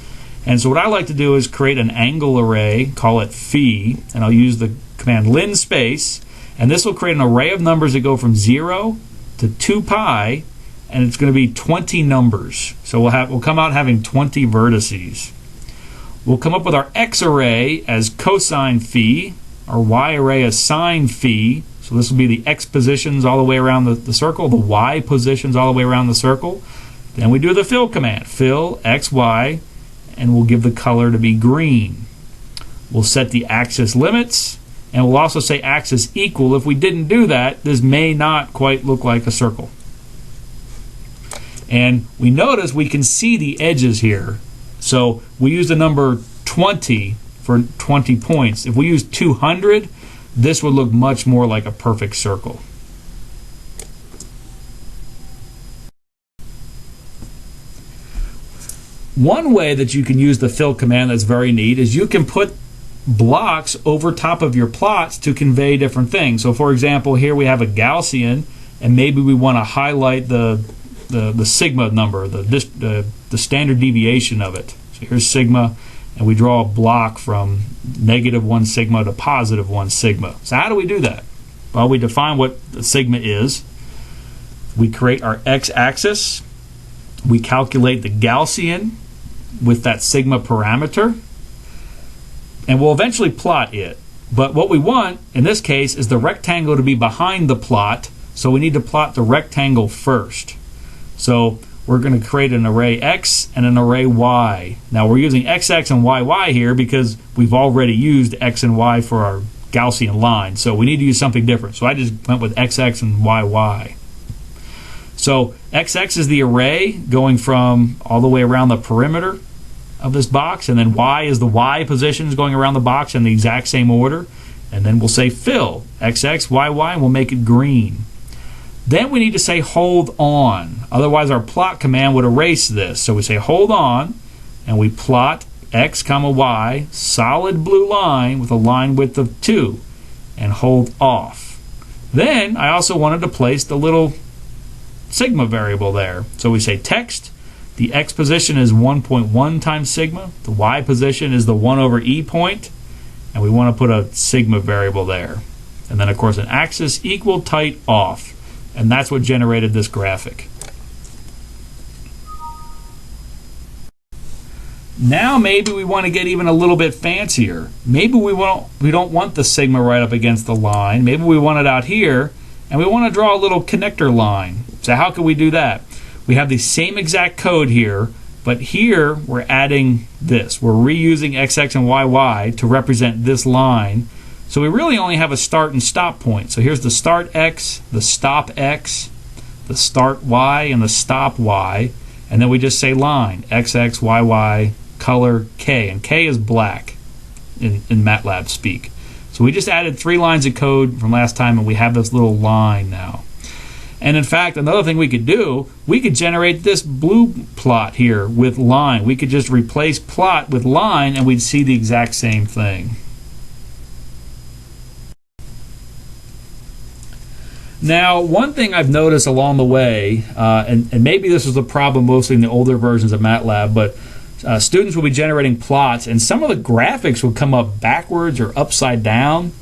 And so what I like to do is create an angle array, call it phi, and I'll use the command linspace, and this will create an array of numbers that go from 0 to 2 pi, and it's going to be 20 numbers. So we'll come out having 20 vertices. We'll come up with our X array as cosine phi, our Y array as sine phi. So this will be the X positions all the way around the circle, the Y positions all the way around the circle. Then we do the fill command, fill X, Y, and we'll give the color to be green. We'll set the axis limits, and we'll also say axis equal. If we didn't do that, this may not quite look like a circle. And we notice we can see the edges here. So we use the number 20 for 20 points. If we use 200, this would look much more like a perfect circle. One way that you can use the fill command that's very neat is you can put blocks over top of your plots to convey different things. So for example, here we have a Gaussian, and maybe we want to highlight the sigma number, the standard deviation of it. So here's sigma, and we draw a block from -1 sigma to +1 sigma. So how do we do that? Well, we define what the sigma is. We create our x-axis. We calculate the Gaussian with that sigma parameter, and we'll eventually plot it. But what we want in this case is the rectangle to be behind the plot, so we need to plot the rectangle first. So we're going to create an array X and an array Y. Now we're using XX and YY here because we've already used X and Y for our Gaussian line, so we need to use something different. So I just went with XX and YY. So XX is the array going from all the way around the perimeter of this box, and then Y is the Y positions going around the box in the exact same order. And then we'll say fill XX, YY, and we'll make it green. Then we need to say hold on, otherwise our plot command would erase this. So we say hold on, and we plot X comma Y, solid blue line with a line width of 2, and hold off. Then I also wanted to place the little sigma variable there. So we say text, the X position is 1.1 times sigma, the Y position is the 1 over E point, and we want to put a sigma variable there. And then of course an axis equal tight off. And that's what generated this graphic. Now maybe we want to get even a little bit fancier. Maybe we don't want the sigma right up against the line. Maybe we want it out here, and we want to draw a little connector line. So how can we do that? We have the same exact code here, but here we're adding this. We're reusing XX and YY to represent this line. So we really only have a start and stop point. So here's the start X, the stop X, the start Y, and the stop Y. And then we just say line, XX, YY, color, K. And K is black in MATLAB speak. So we just added 3 lines of code from last time, and we have this little line now. And in fact, another thing we could do, we could generate this blue plot here with line. We could just replace plot with line, and we'd see the exact same thing. Now, one thing I've noticed along the way, and maybe this was the problem mostly in the older versions of MATLAB, but students will be generating plots, and some of the graphics would come up backwards or upside down,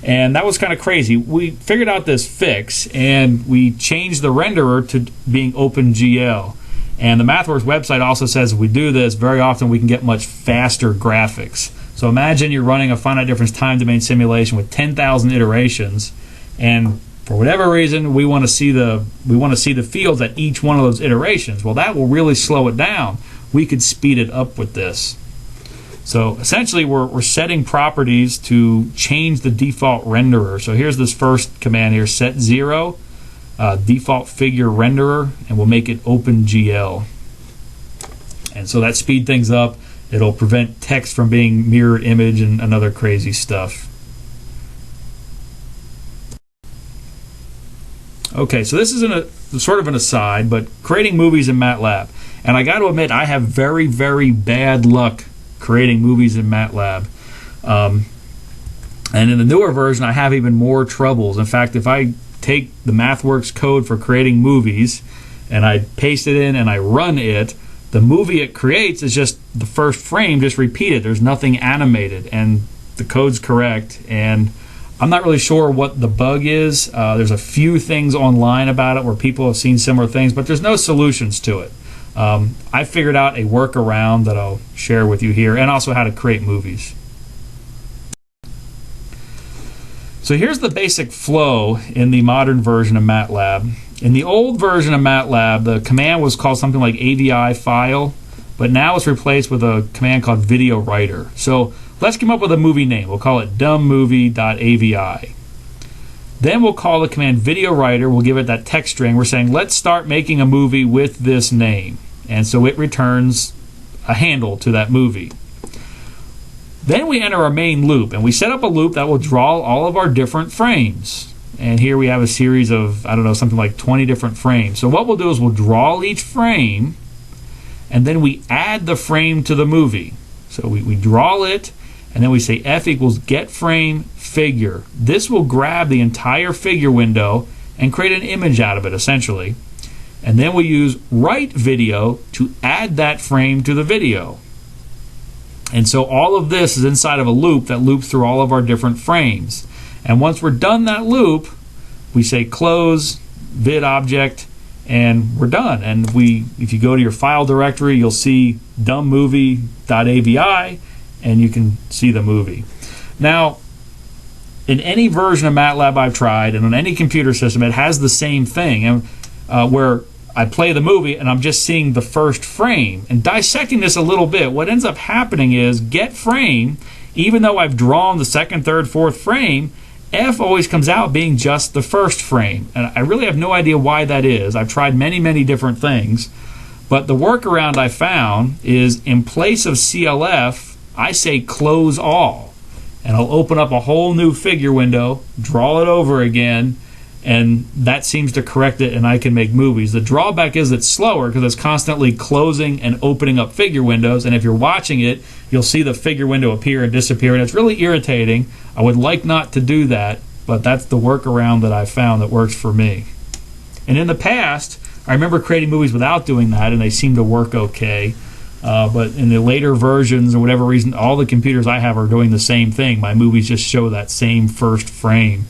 and that was kind of crazy. We figured out this fix, and we changed the renderer to being OpenGL. And the MathWorks website also says if we do this, very often we can get much faster graphics. So imagine you're running a finite difference time domain simulation with 10,000 iterations, and for whatever reason, we want to see the fields at each one of those iterations. Well, that will really slow it down. We could speed it up with this. So essentially, we're setting properties to change the default renderer. So here's this first command here: set 0 default figure renderer, and we'll make it OpenGL. And so that speed things up. It'll prevent text from being mirrored image and another crazy stuff. Okay, so this is sort of an aside, but creating movies in MATLAB. And I got to admit, I have very, very bad luck creating movies in MATLAB. And in the newer version, I have even more troubles. In fact, if I take the MathWorks code for creating movies and I paste it in and I run it, the movie it creates is just the first frame just repeated. There's nothing animated, and the code's correct. And I'm not really sure what the bug is. There's a few things online about it where people have seen similar things, but there's no solutions to it. I figured out a workaround that I'll share with you here, and also how to create movies. So here's the basic flow in the modern version of MATLAB. In the old version of MATLAB, the command was called something like AVI file, but now it's replaced with a command called video writer. So let's come up with a movie name. We'll call it dumbmovie.avi. Then we'll call the command video writer. We'll give it that text string. We're saying let's start making a movie with this name. And so it returns a handle to that movie. Then we enter our main loop, and we set up a loop that will draw all of our different frames. And here we have a series of, I don't know, something like 20 different frames. So what we'll do is we'll draw each frame, and then we add the frame to the movie. So we draw it, and then we say f equals getFrame figure. This will grab the entire figure window and create an image out of it, essentially. And then we use write video to add that frame to the video. And so all of this is inside of a loop that loops through all of our different frames. And once we're done that loop, we say close vid object, and we're done. And if you go to your file directory, you'll see dumbmovie.avi, and you can see the movie. Now, in any version of MATLAB I've tried, and on any computer system, it has the same thing, and where I play the movie and I'm just seeing the first frame. And dissecting this a little bit, what ends up happening is getFrame, even though I've drawn the second, third, fourth frame, F always comes out being just the first frame. And I really have no idea why that is. I've tried many different things, but the workaround I found is in place of CLF, I say close all. And I'll open up a whole new figure window, draw it over again, and that seems to correct it, and I can make movies. The drawback is it's slower because it's constantly closing and opening up figure windows, and if you're watching it, you'll see the figure window appear and disappear, and it's really irritating. I would like not to do that, but that's the workaround that I found that works for me. And in the past, I remember creating movies without doing that, and they seem to work okay. But in the later versions, or whatever reason, all the computers I have are doing the same thing. My movies just show that same first frame.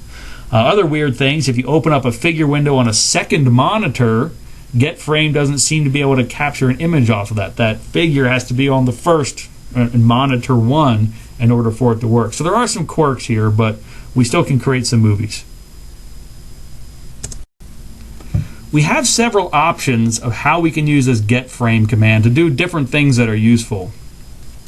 Other weird things, if you open up a figure window on a second monitor, getFrame doesn't seem to be able to capture an image off of that. That figure has to be on the first monitor 1 in order for it to work. So there are some quirks here, but we still can create some movies. We have several options of how we can use this getFrame command to do different things that are useful.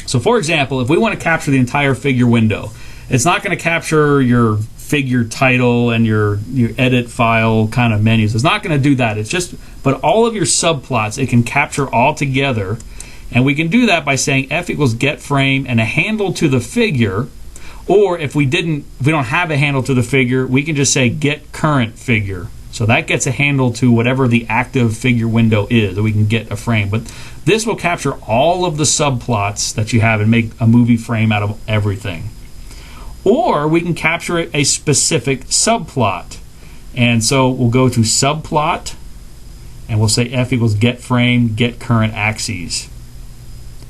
So for example, if we want to capture the entire figure window, it's not going to capture your figure title and your edit file kind of menus. It's not going to do that. It's just, but all of your subplots it can capture all together, and we can do that by saying f equals getFrame and a handle to the figure, or if we don't have a handle to the figure, we can just say getCurrentFigure. So that gets a handle to whatever the active figure window is, that we can get a frame. But this will capture all of the subplots that you have and make a movie frame out of everything. Or we can capture a specific subplot. And so we'll go to subplot, and we'll say f equals getFrame, getCurrentAxes.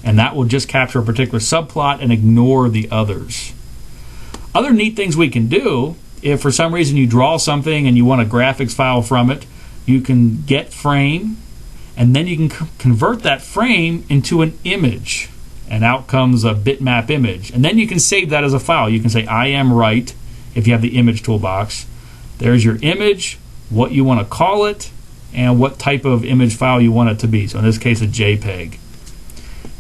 And that will just capture a particular subplot and ignore the others. Other neat things we can do, if for some reason you draw something and you want a graphics file from it, you can getFrame, and then you can convert that frame into an image. And out comes a bitmap image. And then you can save that as a file. You can say I am right if you have the image toolbox. There's your image, what you want to call it, and what type of image file you want it to be. So in this case, a JPEG.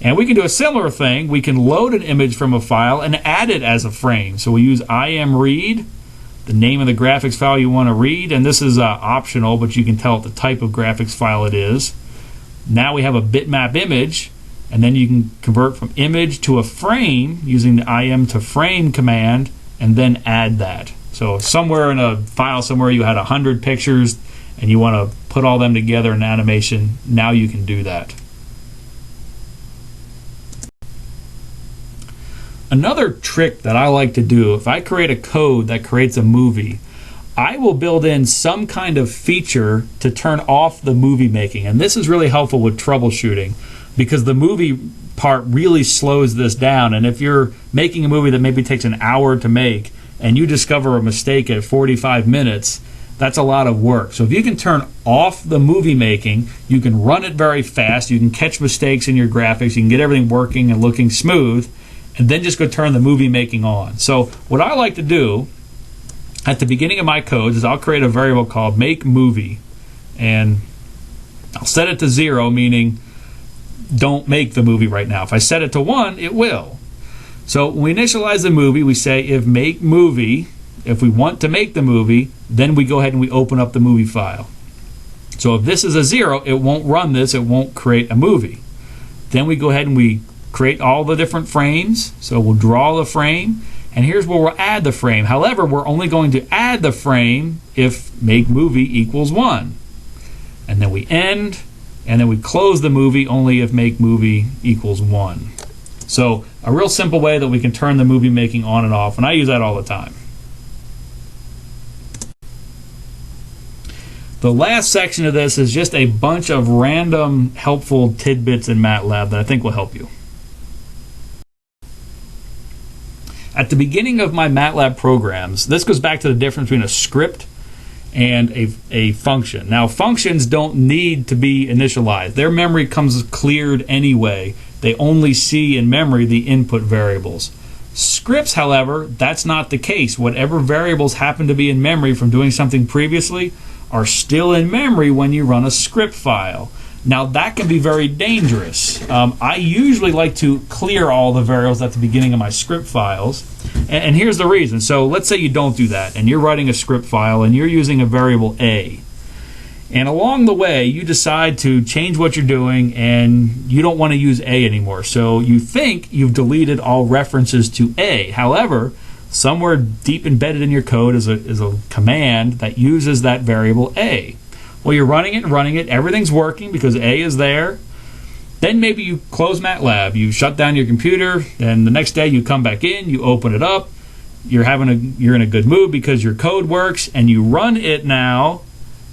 And we can do a similar thing. We can load an image from a file and add it as a frame. So we use imread, the name of the graphics file you want to read, and this is optional, but you can tell it the type of graphics file it is. Now we have a bitmap image, and then you can convert from image to a frame using the im to frame command, and then add that. So somewhere in a file somewhere you had 100 pictures and you want to put all them together in animation, now you can do that. Another trick that I like to do, if I create a code that creates a movie, I will build in some kind of feature to turn off the movie making. And this is really helpful with troubleshooting, because the movie part really slows this down. And if you're making a movie that maybe takes an hour to make and you discover a mistake at 45 minutes, that's a lot of work. So if you can turn off the movie making, you can run it very fast, you can catch mistakes in your graphics, you can get everything working and looking smooth, and then just go turn the movie making on. So what I like to do at the beginning of my codes is I'll create a variable called makeMovie, and I'll set it to 0, meaning don't make the movie right now. If I set it to 1, it will. So when we initialize the movie, we say if makeMovie, if we want to make the movie, then we go ahead and we open up the movie file. So if this is a 0, it won't run this, it won't create a movie. Then we go ahead and we create all the different frames. So we'll draw the frame, and here's where we'll add the frame. However, we're only going to add the frame if makeMovie equals 1. And then we end, and then we close the movie only if makeMovie equals 1. So a real simple way that we can turn the movie making on and off, and I use that all the time. The last section of this is just a bunch of random helpful tidbits in MATLAB that I think will help you. At the beginning of my MATLAB programs, this goes back to the difference between a script and a function. Now, functions don't need to be initialized. Their memory comes cleared anyway. They only see in memory the input variables. Scripts, however, that's not the case. Whatever variables happen to be in memory from doing something previously are still in memory when you run a script file. Now that can be very dangerous. I usually like to clear all the variables at the beginning of my script files, and here's the reason. So let's say you don't do that and you're writing a script file and you're using a variable a, and along the way you decide to change what you're doing and you don't want to use a anymore. So you think you've deleted all references to a. However, somewhere deep embedded in your code is a command that uses that variable a. Well, you're running it, everything's working because a is there. Then maybe you close MATLAB, you shut down your computer, and the next day you come back in, you open it up, you're in a good mood because your code works, and you run it now.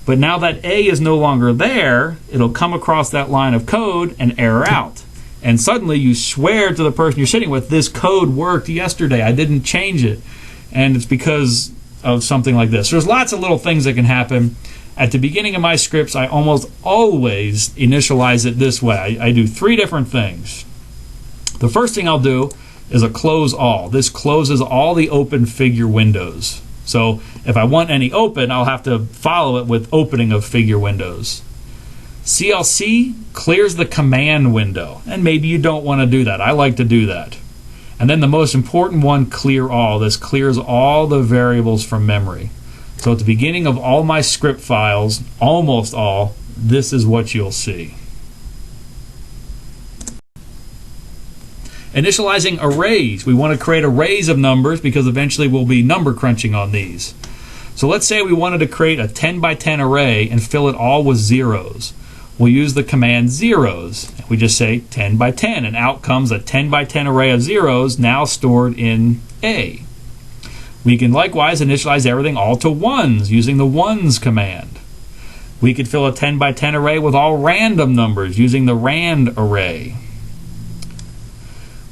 But now that a is no longer there, it'll come across that line of code and error out. And suddenly you swear to the person you're sitting with, this code worked yesterday, I didn't change it. And it's because of something like this. There's lots of little things that can happen. At the beginning of my scripts, I almost always initialize it this way. I do three different things. The first thing I'll do is a close all. This closes all the open figure windows. So if I want any open, I'll have to follow it with opening of figure windows. CLC clears the command window, and maybe you don't want to do that. I like to do that. And then the most important one, clear all. This clears all the variables from memory. So at the beginning of all my script files, almost all, this is what you'll see. Initializing arrays. We want to create arrays of numbers because eventually we'll be number crunching on these. So let's say we wanted to create a 10 by 10 array and fill it all with zeros. We'll use the command zeros. We just say 10 by 10, and out comes a 10 by 10 array of zeros now stored in A. We can likewise initialize everything all to ones using the ones command. We could fill a 10 by 10 array with all random numbers using the rand array.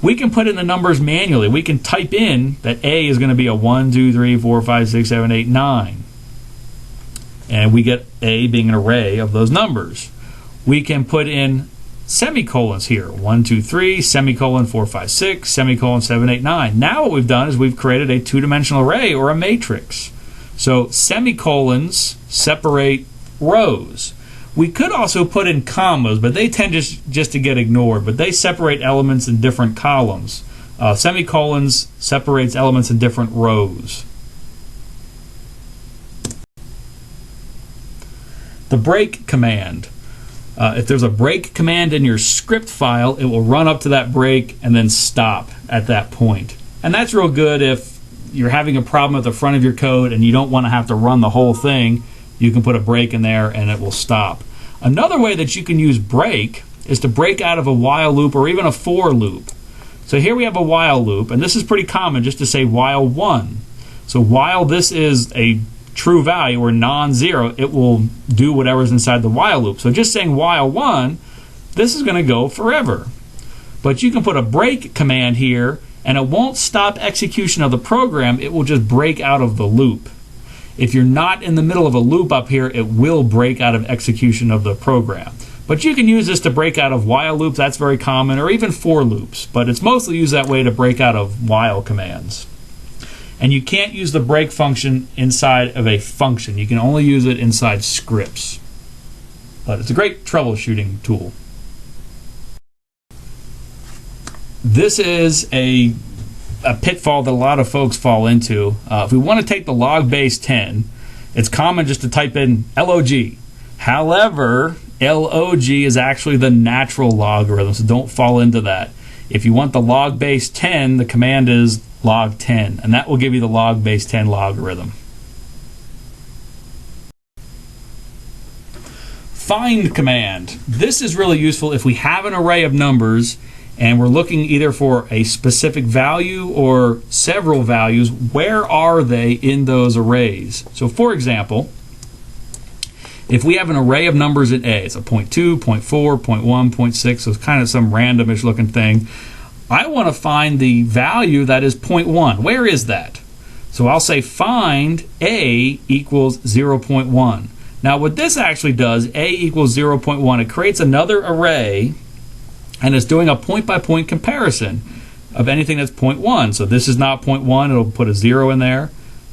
We can put in the numbers manually. We can type in that A is going to be a 1, 2, 3, 4, 5, 6, 7, 8, 9. And we get A being an array of those numbers. We can put in semicolons here. 1, 2, 3, semicolon 4, 5, 6, semicolon 7, 8, 9. Now what we've done is we've created a two-dimensional array or a matrix. So semicolons separate rows. We could also put in commas, but they tend just to get ignored. But they separate elements in different columns. Semicolons separates elements in different rows. The break command. If there's a break command in your script file, it will run up to that break and then stop at that point. And that's real good if you're having a problem at the front of your code and you don't want to have to run the whole thing. You can put a break in there and it will stop. Another way that you can use break is to break out of a while loop or even a for loop. So here we have a while loop, and this is pretty common just to say while 1. So while this is a true value or non-zero, it will do whatever's inside the while loop. So just saying while 1, this is going to go forever. But you can put a break command here and it won't stop execution of the program, it will just break out of the loop. If you're not in the middle of a loop up here, it will break out of execution of the program. But you can use this to break out of while loops, that's very common, or even for loops. But it's mostly used that way to break out of while commands. And you can't use the break function inside of a function. You can only use it inside scripts. But it's a great troubleshooting tool. This is a pitfall that a lot of folks fall into. If we want to take the log base 10, it's common just to type in log. However, log is actually the natural logarithm, so don't fall into that. If you want the log base 10, the command is log 10, and that will give you the log base 10 logarithm. Find command. This is really useful if we have an array of numbers and we're looking either for a specific value or several values. Where are they in those arrays? So for example, if we have an array of numbers in A, it's a 0.2, 0.4, 0.1, 0.6, so it's kind of some randomish looking thing. I want to find the value that is 0.1. Where is that? So I'll say find A equals 0.1. Now what this actually does, A equals 0.1, it creates another array and it's doing a point-by-point comparison. of anything that's 0.1. So this is not 0.1, it'll put a 0 in there.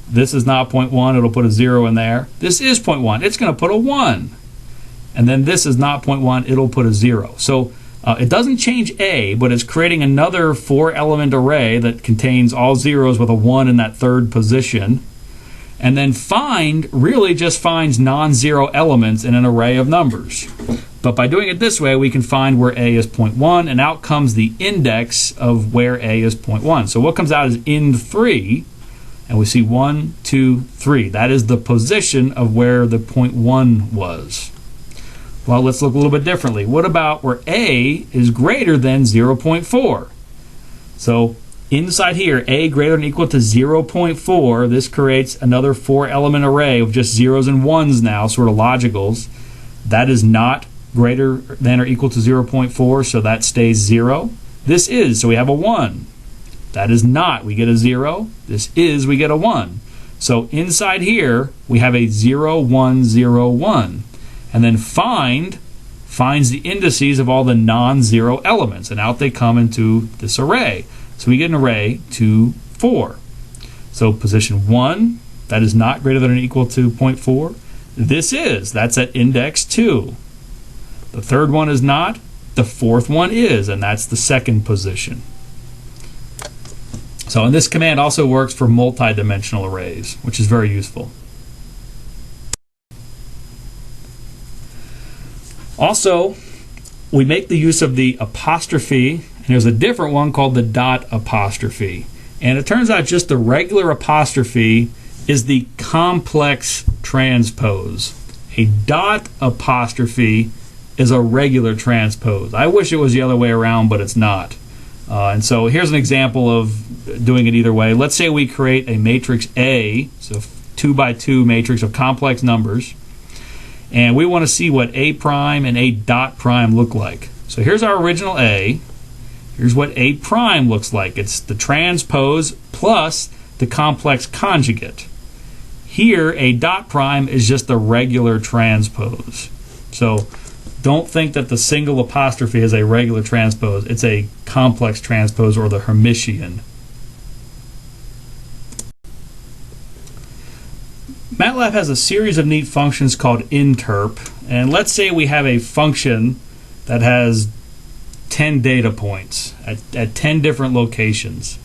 This is not 0.1, it'll put a 0 in there. This is 0.1, it's going to put a 1. And then this is not 0.1, it'll put a 0. So it doesn't change A, but it's creating another 4-element array that contains all zeros with a 1 in that third position. And then find really just finds non-zero elements in an array of numbers. But by doing it this way, we can find where A is 0.1, and out comes the index of where A is 0.1. So what comes out is ind3, and we see 1, 2, 3. That is the position of where the 0.1 was. Well, let's look a little bit differently. What about where A is greater than 0.4? So inside here, A greater than or equal to 0.4, this creates another 4-element array of just zeros and ones now, sort of logicals. That is not greater than or equal to 0.4, so that stays 0. This is, so we have a 1. That is not, we get a 0. This is, we get a 1. So inside here, we have a 0, 1, 0, 1. And then finds the indices of all the non-zero elements, and out they come into this array. So we get an array 2, 4. So position 1, that is not greater than or equal to 0.4. This is, that's at index 2. The third one is not, the fourth one is, and that's the second position. So and this command also works for multi-dimensional arrays, which is very useful. Also, we make the use of the apostrophe, and there's a different one called the dot apostrophe. And it turns out just the regular apostrophe is the complex transpose. A dot apostrophe is a regular transpose. I wish it was the other way around, but it's not. And so here's an example of doing it either way. Let's say we create a matrix A, so 2 by 2 matrix of complex numbers. And we want to see what A prime and A dot prime look like. So here's our original A. Here's what A prime looks like. It's the transpose plus the complex conjugate. Here, A dot prime is just the regular transpose. So don't think that the single apostrophe is a regular transpose. It's a complex transpose, or the Hermitian. MATLAB has a series of neat functions called interp, and let's say we have a function that has 10 data points at 10 different locations,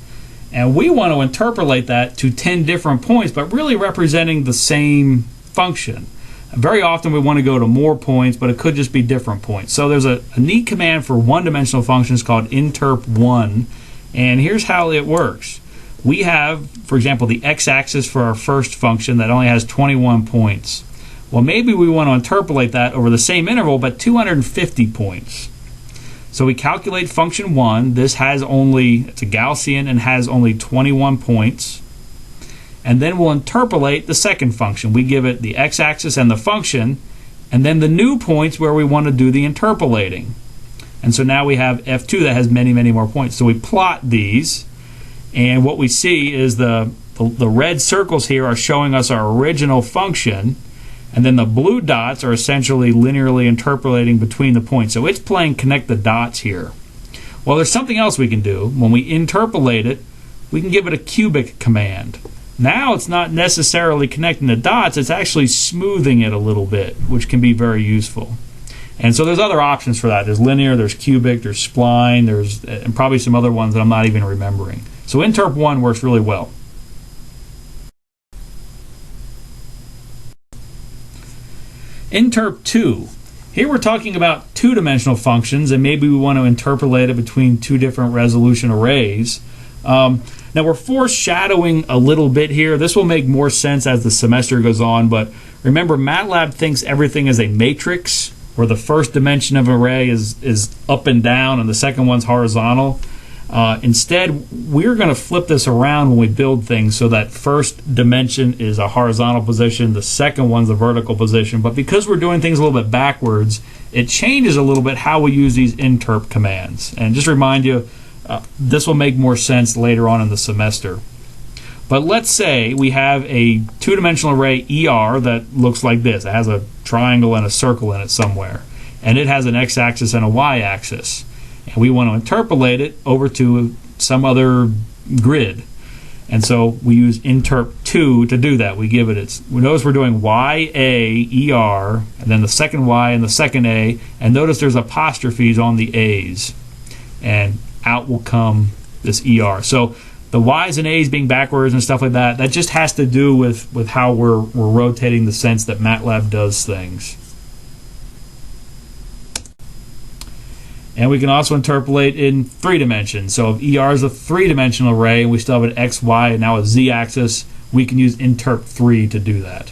and we want to interpolate that to 10 different points, but really representing the same function. And very often we want to go to more points, but it could just be different points. So there's a neat command for one-dimensional functions called interp1, and here's how it works. We have, for example, the x-axis for our first function that only has 21 points. Well, maybe we want to interpolate that over the same interval, but 250 points. So we calculate function 1. This has only, it's a Gaussian and has only 21 points. And then we'll interpolate the second function. We give it the x-axis and the function, and then the new points where we want to do the interpolating. And so now we have f2 that has many, many more points. So we plot these. And what we see is the red circles here are showing us our original function, and then the blue dots are essentially linearly interpolating between the points. So it's playing connect the dots here. Well, there's something else we can do. When we interpolate it, we can give it a cubic command. Now it's not necessarily connecting the dots, it's actually smoothing it a little bit, which can be very useful. And so there's other options for that. There's linear, there's cubic, there's spline, and probably some other ones that I'm not even remembering. So interp1 works really well. Interp2. Here we're talking about two-dimensional functions, and maybe we want to interpolate it between two different resolution arrays. Now we're foreshadowing a little bit here. This will make more sense as the semester goes on, but remember MATLAB thinks everything is a matrix, where the first dimension of an array is up and down and the second one's horizontal. Instead, we're going to flip this around when we build things, so that first dimension is a horizontal position, the second one's a vertical position. But because we're doing things a little bit backwards, it changes a little bit how we use these interp commands. And just remind you, this will make more sense later on in the semester. But let's say we have a two-dimensional array ER that looks like this. It has a triangle and a circle in it somewhere, and it has an x-axis and a y-axis. And we want to interpolate it over to some other grid. And so we use interp2 to do that. We give it notice we're doing YA, and then the second Y and the second A, and notice there's apostrophes on the A's. And out will come this ER. So the Y's and A's being backwards and stuff like that, that just has to do with how we're rotating the sense that MATLAB does things. And we can also interpolate in 3 dimensions. So if ER is a 3-dimensional array and we still have an X, Y, and now a Z axis, we can use interp3 to do that.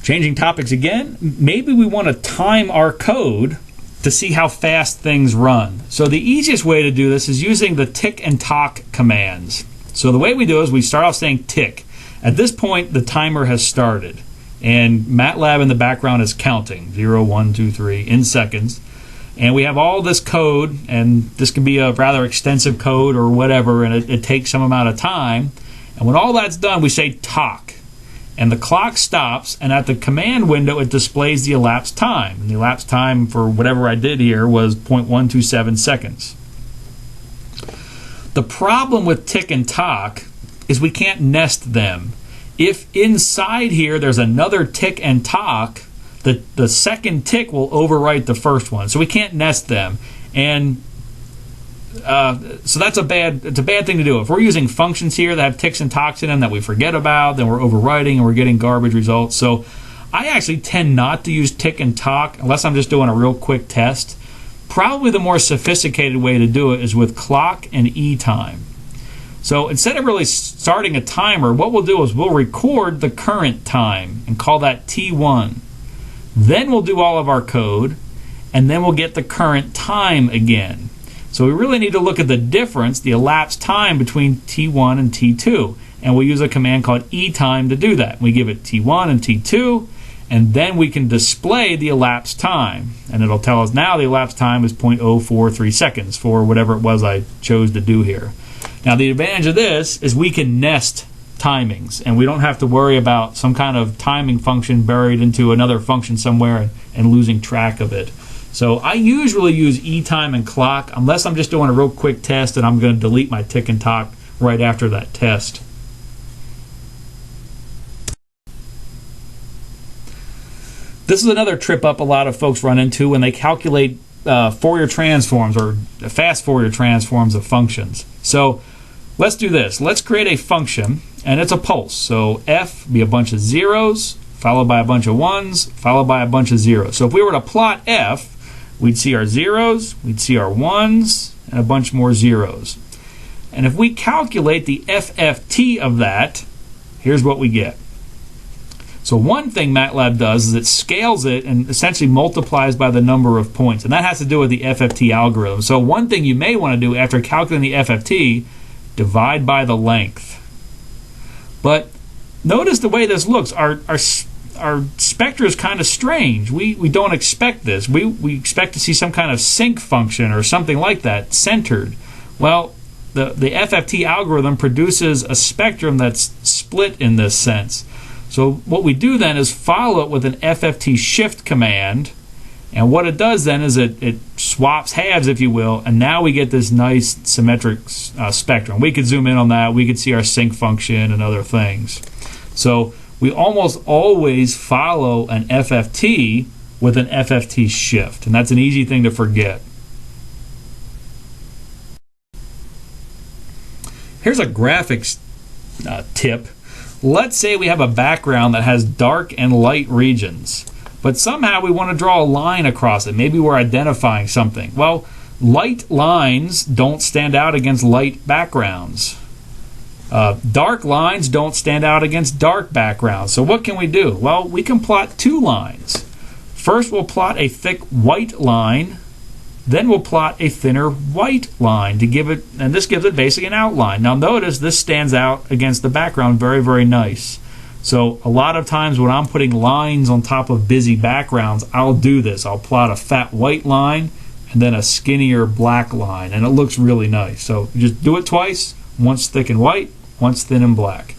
Changing topics again, maybe we want to time our code to see how fast things run. So the easiest way to do this is using the tick and tock commands. So the way we do is we start off saying tick. At this point, the timer has started. And MATLAB in the background is counting 0, 1, 2, 3 in seconds. And we have all this code, and this can be a rather extensive code or whatever, and it takes some amount of time. And when all that's done, we say tock. And the clock stops, and at the command window, it displays the elapsed time. And the elapsed time for whatever I did here was 0.127 seconds. The problem with tick and tock is we can't nest them. If inside here there's another tick and tock, the second tick will overwrite the first one. So we can't nest them. And so that's a bad thing to do. If we're using functions here that have ticks and tocks in them that we forget about, then we're overwriting and we're getting garbage results. So I actually tend not to use tick and tock unless I'm just doing a real quick test. Probably the more sophisticated way to do it is with clock and e-time. So instead of really starting a timer, what we'll do is we'll record the current time and call that T1. Then we'll do all of our code, and then we'll get the current time again. So we really need to look at the difference, the elapsed time between T1 and T2. And we'll use a command called etime to do that. We give it T1 and T2, and then we can display the elapsed time. And it'll tell us now the elapsed time is 0.043 seconds for whatever it was I chose to do here. Now the advantage of this is we can nest timings, and we don't have to worry about some kind of timing function buried into another function somewhere and losing track of it. So I usually use etime and clock unless I'm just doing a real quick test and I'm going to delete my tick and tock right after that test. This is another trip up a lot of folks run into when they calculate Fourier transforms or fast Fourier transforms of functions. So let's do this. Let's create a function, and it's a pulse. So f be a bunch of zeros, followed by a bunch of ones, followed by a bunch of zeros. So if we were to plot f, we'd see our zeros, we'd see our ones, and a bunch more zeros. And if we calculate the FFT of that, here's what we get. So one thing MATLAB does is it scales it and essentially multiplies by the number of points. And that has to do with the FFT algorithm. So one thing you may want to do after calculating the FFT, divide by the length. But notice the way this looks. Our spectra is kind of strange. We don't expect this. We expect to see some kind of sync function or something like that centered. Well, the FFT algorithm produces a spectrum that's split in this sense. So what we do then is follow it with an FFT shift command, and what it does then is it swaps halves, if you will, and now we get this nice symmetric spectrum. We could zoom in on that. We could see our sync function and other things. So we almost always follow an FFT with an FFT shift, and that's an easy thing to forget. Here's a graphics tip. Let's say we have a background that has dark and light regions, but somehow we want to draw a line across it. Maybe we're identifying something. Well, light lines don't stand out against light backgrounds. Dark lines don't stand out against dark backgrounds. So what can we do? Well, we can plot two lines. First, we'll plot a thick white line. Then we'll plot a thinner white line to give it, and this gives it basically an outline. Now notice this stands out against the background very, very nice. So a lot of times when I'm putting lines on top of busy backgrounds, I'll do this. I'll plot a fat white line and then a skinnier black line, and it looks really nice. So just do it twice, once thick and white, once thin and black.